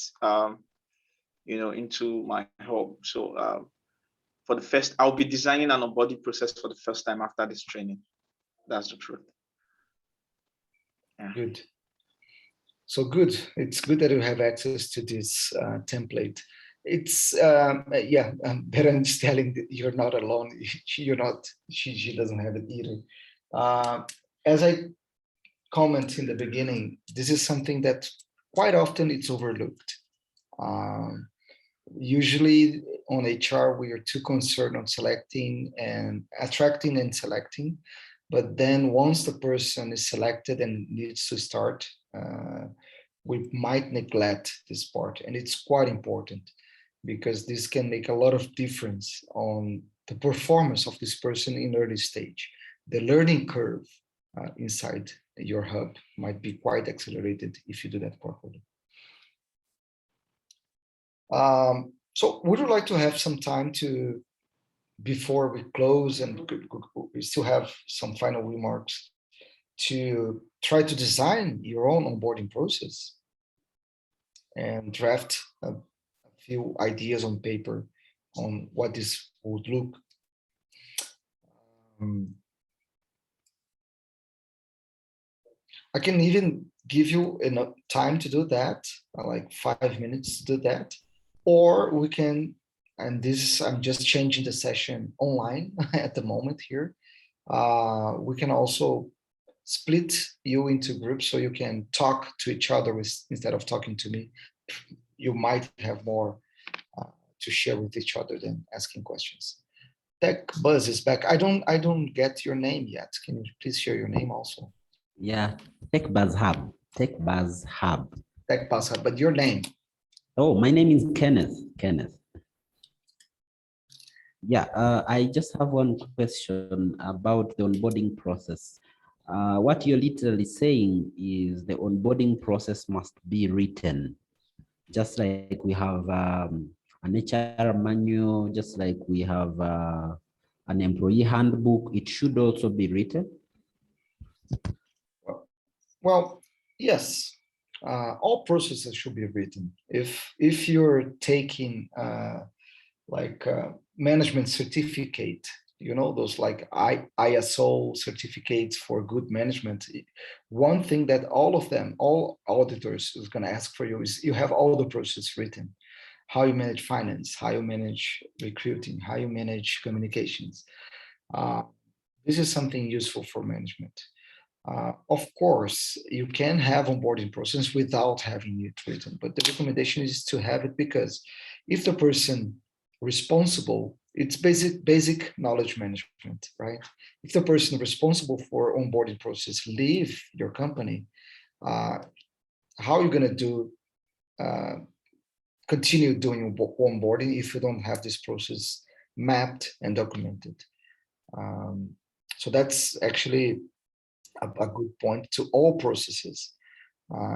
into my hub. So for the first, I'll be designing an onboarding process for the first time after this training. That's the truth. Yeah.
Good. So good. It's good that you have access to this template. It's Beren is telling that you're not alone. You're not. She doesn't have it either. As I comment in the beginning, this is something that quite often it's overlooked. Usually on HR, we are too concerned on selecting and attracting and selecting. But then once the person is selected and needs to start, we might neglect this part. And it's quite important because this can make a lot of difference on the performance of this person in early stage. The learning curve inside your hub might be quite accelerated if you do that properly. So would you like to have some time to, before we close and we still have some final remarks, to try to design your own onboarding process and draft a few ideas on paper on what this would look. I can even give you enough time to do that, like 5 minutes to do that, or we can, and this, I'm just changing the session online at the moment here. We can also split you into groups so you can talk to each other instead of talking to me. You might have more to share with each other than asking questions. Tech Buzz is back. I don't get your name yet. Can you please share your name also?
Yeah, Tech Buzz Hub. Tech Buzz Hub.
Tech Buzz Hub, but your name?
Oh, my name is Kenneth. Kenneth. Yeah, I just have one question about the onboarding process. What you're literally saying is the onboarding process must be written, just like we have an HR manual, just like we have an employee handbook. It should also be written.
Well, yes. All processes should be written. If you're taking management certificate, you know, those like ISO certificates for good management, one thing that all auditors is going to ask for you is you have all the process written, how you manage finance, how you manage recruiting, how you manage communications. This is something useful for management. Of course, you can have onboarding process without having it written, but the recommendation is to have it because if the person responsible, it's basic knowledge management, right? If the person responsible for onboarding process leave your company, how are you going to continue doing onboarding if you don't have this process mapped and documented? So that's actually a good point to all processes.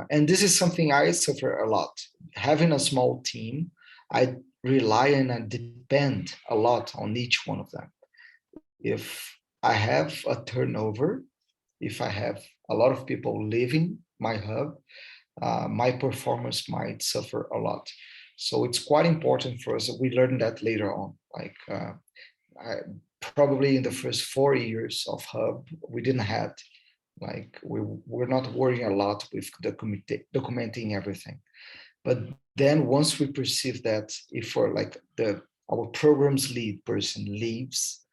And this is something I suffer a lot. Having a small team, I rely and I depend a lot on each one of them. If I have a turnover, if I have a lot of people leaving my hub, my performance might suffer a lot. So it's quite important for us. We learned that later on. Like probably in the first 4 years of hub, we didn't have, like we're not worrying a lot with documenting everything. But then once we perceive that if we're like our programs lead person leaves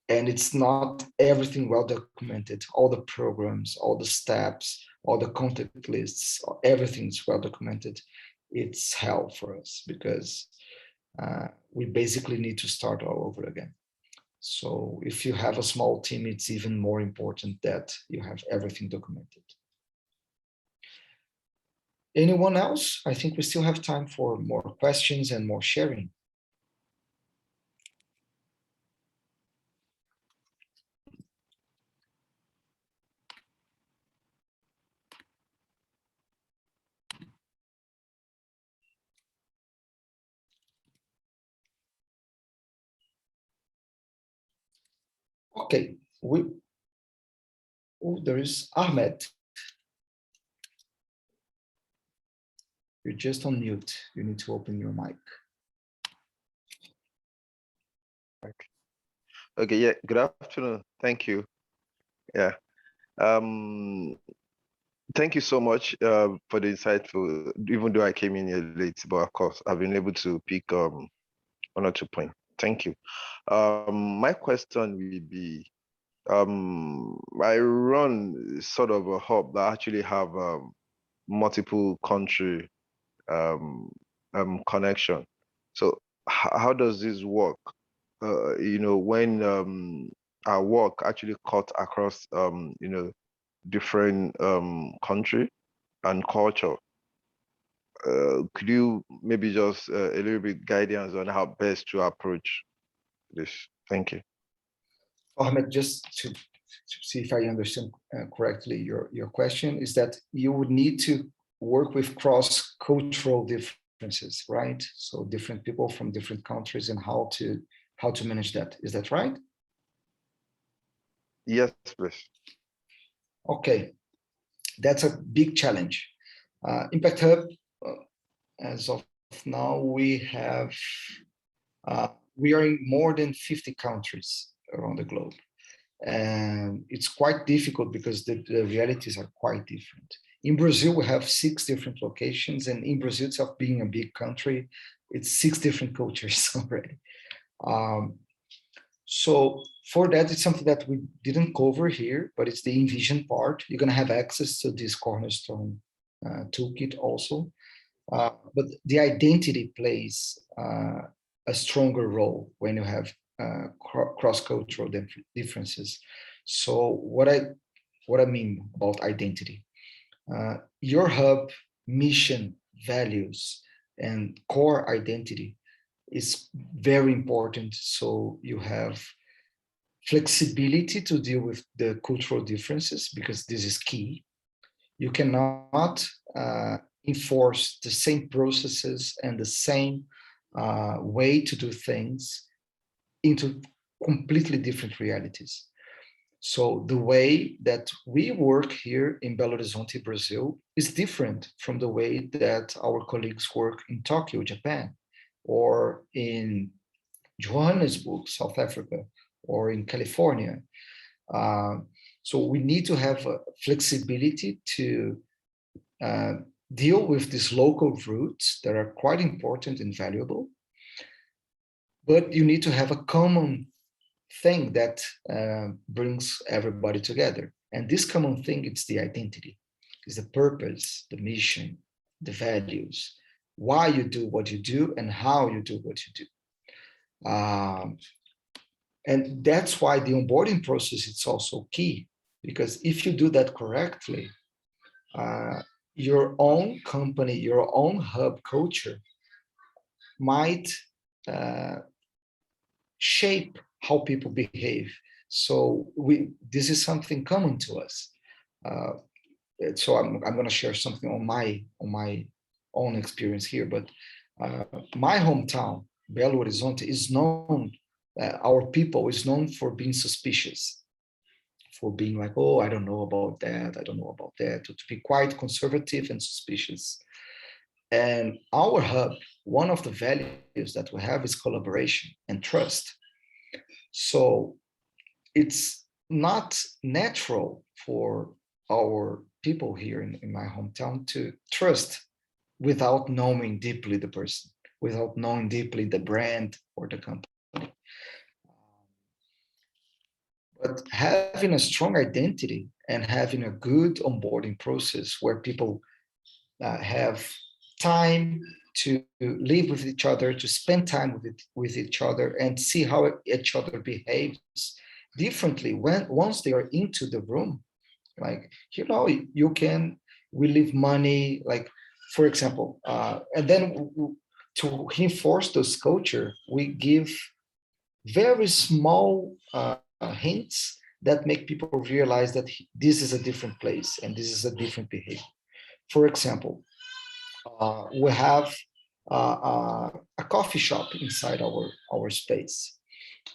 and it's not everything well documented, all the programs, all the steps, all the contact lists, everything's well documented, it's hell for us because we basically need to start all over again. So if you have a small team, it's even more important that you have everything documented. Anyone else? I think we still have time for more questions and more sharing. Okay, there is Ahmed. You're just on mute. You need to open your mic.
Okay, yeah, good afternoon. Thank you. Yeah. Thank you so much for the insightful, even though I came in here late, but of course, I've been able to pick 1 or 2 points. Thank you. My question will be, I run sort of a hub that actually have multiple country connection. So how does this work? When our work actually cut across, different country and culture. Could you maybe just a little bit guidance on how best to approach this? Thank you.
Ahmed, just to see if I understand correctly, your question is that you would need to work with cross-cultural differences, right? So different people from different countries and how to manage that. Is that right?
Yes, please.
Okay, that's a big challenge. Impact Hub, as of now, we are in more than 50 countries around the globe. And it's quite difficult because the realities are quite different. In Brazil, we have 6 different locations, and in Brazil itself being a big country, it's 6 different cultures already. So for that, it's something that we didn't cover here, but it's the Envision part. You're gonna have access to this Cornerstone toolkit also. But the identity plays a stronger role when you have cross-cultural differences. So what I mean about identity, your hub mission, values, and core identity is very important. So you have flexibility to deal with the cultural differences, because this is key. You cannot enforce the same processes and the same way to do things into completely different realities. So the way that we work here in Belo Horizonte, Brazil, is different from the way that our colleagues work in Tokyo, Japan, or in Johannesburg, South Africa, or in California. So we need to have flexibility to deal with these local roots that are quite important and valuable. But you need to have a common thing that brings everybody together. And this common thing, it's the identity, it's the purpose, the mission, the values, why you do what you do and how you do what you do. And that's why the onboarding process is also key, because if you do that correctly, your own company, your own hub culture might shape how people behave. So this is something common to us. So I'm going to share something on my own experience here. But my hometown, Belo Horizonte, is known. Our people is known for being suspicious, for being like, oh, I don't know about that. I don't know about that. To be quite conservative and suspicious. And our hub, one of the values that we have is collaboration and trust. So it's not natural for our people here in my hometown to trust without knowing deeply the person, without knowing deeply the brand or the company. But having a strong identity and having a good onboarding process where people have time to live with each other, to spend time with each other and see how each other behaves differently once they are into the room. Like, we leave money, like, for example, and then to reinforce those culture, we give very small hints that make people realize that this is a different place and this is a different behavior. For example, we have a coffee shop inside our space,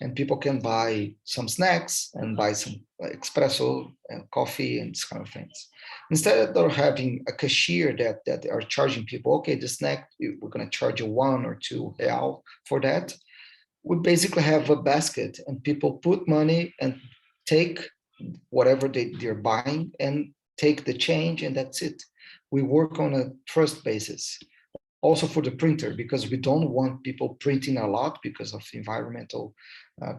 and people can buy some snacks and buy some espresso and coffee and these kind of things. Instead of having a cashier that are charging people, okay, the snack, we're going to charge you $1 or $2 for that. We basically have a basket and people put money and take whatever they're buying and take the change, and that's it. We work on a trust basis. Also for the printer, because we don't want people printing a lot because of environmental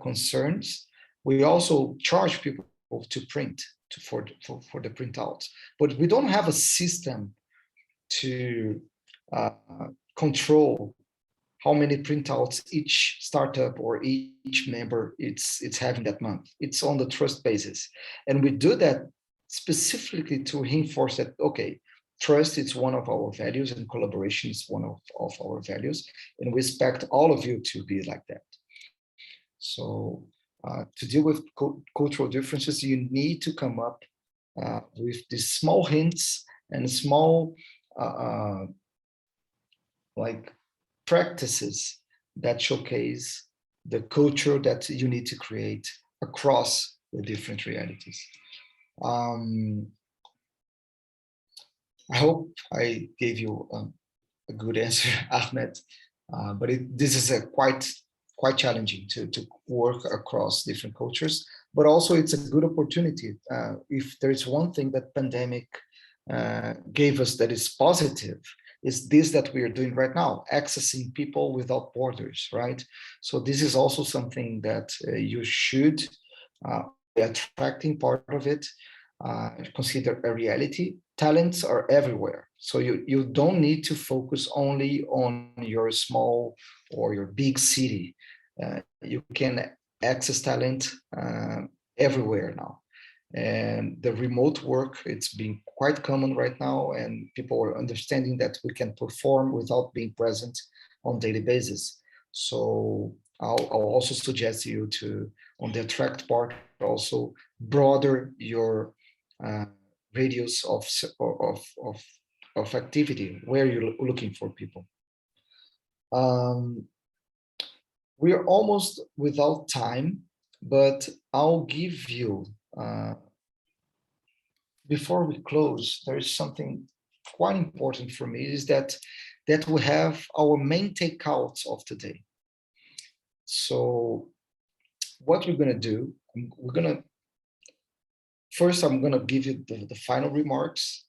concerns. We also charge people to print for the printouts, but we don't have a system to control how many printouts each startup or each member it's having that month. It's on the trust basis. And we do that specifically to reinforce that, okay, trust is one of our values and collaboration is one of our values. And we expect all of you to be like that. So to deal with cultural differences, you need to come up with these small hints and small like practices that showcase the culture that you need to create across the different realities. I hope I gave you a good answer, Ahmed, but this is a quite challenging to work across different cultures, but also it's a good opportunity. If there's one thing that pandemic gave us that is positive, is this that we are doing right now, accessing people without borders, right? So this is also something that you should be attracting part of it, consider a reality. Talents are everywhere. So you don't need to focus only on your small or your big city. You can access talent everywhere now. And the remote work, it's been quite common right now, and people are understanding that we can perform without being present on daily basis. So I'll also suggest you to, on the attract part, also broaden your radius of activity where you're looking for people. We are almost without time, but I'll give you, before we close, there is something quite important for me, is that we have our main takeouts of today. So what we're going to do, first I'm going to give you the final remarks,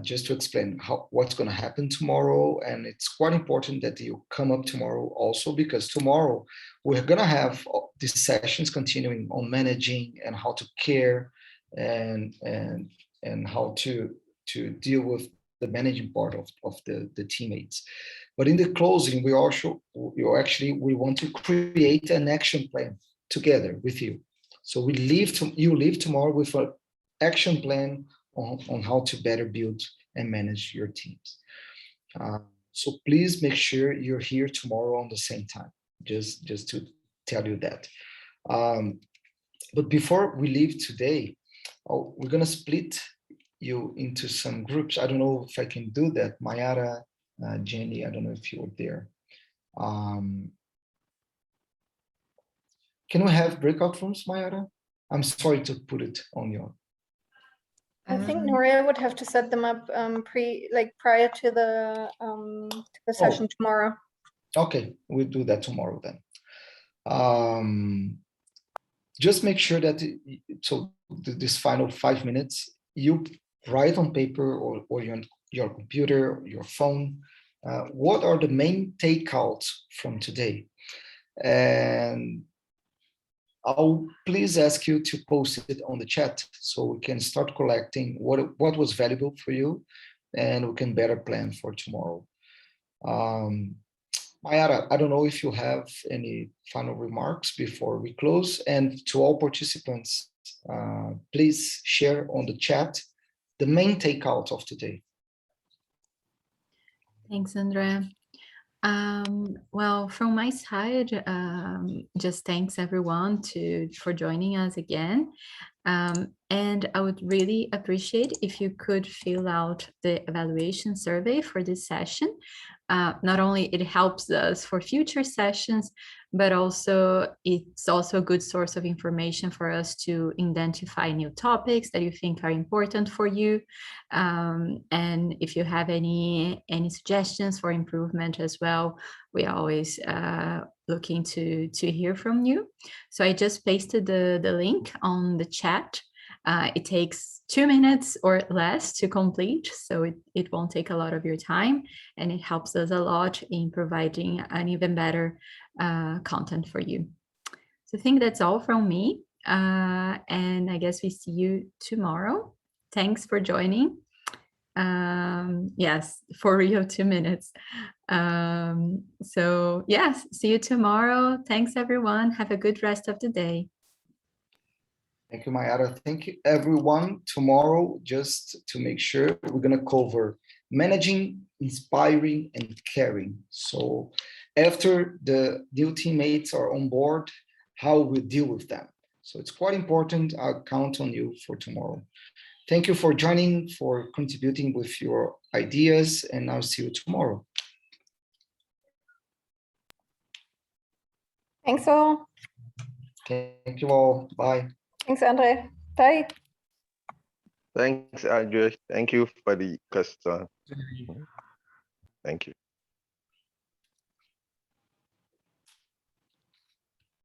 just to explain what's going to happen tomorrow. And it's quite important that you come up tomorrow also, because tomorrow we're going to have these sessions continuing on managing and how to care and how to deal with the managing part of the teammates. But in the closing, we want to create an action plan together with you. So you leave tomorrow with an action plan on how to better build and manage your teams. So please make sure you're here tomorrow on the same time, just to tell you that. But before we leave today, we're gonna split you into some groups. I don't know if I can do that. Mayara, Jenny, I don't know if you're there. Can we have breakout rooms, Mayara? I'm sorry to put it on you.
I think Nuria would have to set them up prior to the session tomorrow.
Okay, we'll do that tomorrow then. Just make sure that this final 5 minutes, you write on paper or your computer, your phone, what are the main takeouts from today? And I'll please ask you to post it on the chat so we can start collecting what was valuable for you, and we can better plan for tomorrow. Mayara, I don't know if you have any final remarks before we close. And to all participants, please share on the chat the main takeout of today.
Thanks, Andrea. Well, from my side, just thanks everyone for joining us again. And I would really appreciate if you could fill out the evaluation survey for this session. Not only it helps us for future sessions, but also it's also a good source of information for us to identify new topics that you think are important for you. And if you have any suggestions for improvement as well, we are always looking to hear from you. So I just pasted the link on the chat. It takes 2 minutes or less to complete, so it won't take a lot of your time, and it helps us a lot in providing an even better content for you. So I think that's all from me, and I guess we see you tomorrow. Thanks for joining. Yes, for real, 2 minutes. So yes, see you tomorrow. Thanks everyone. Have a good rest of the day.
Thank you, Mayara. Thank you, everyone. Tomorrow, just to make sure, we're going to cover managing, inspiring, and caring. So after the new teammates are on board, how we deal with them. So it's quite important. I'll count on you for tomorrow. Thank you for joining, for contributing with your ideas, and I'll see you tomorrow.
Thanks all.
Thank you all. Bye.
Thanks, Andre. Bye.
Thanks, Andre. Thank you for the question. Thank you.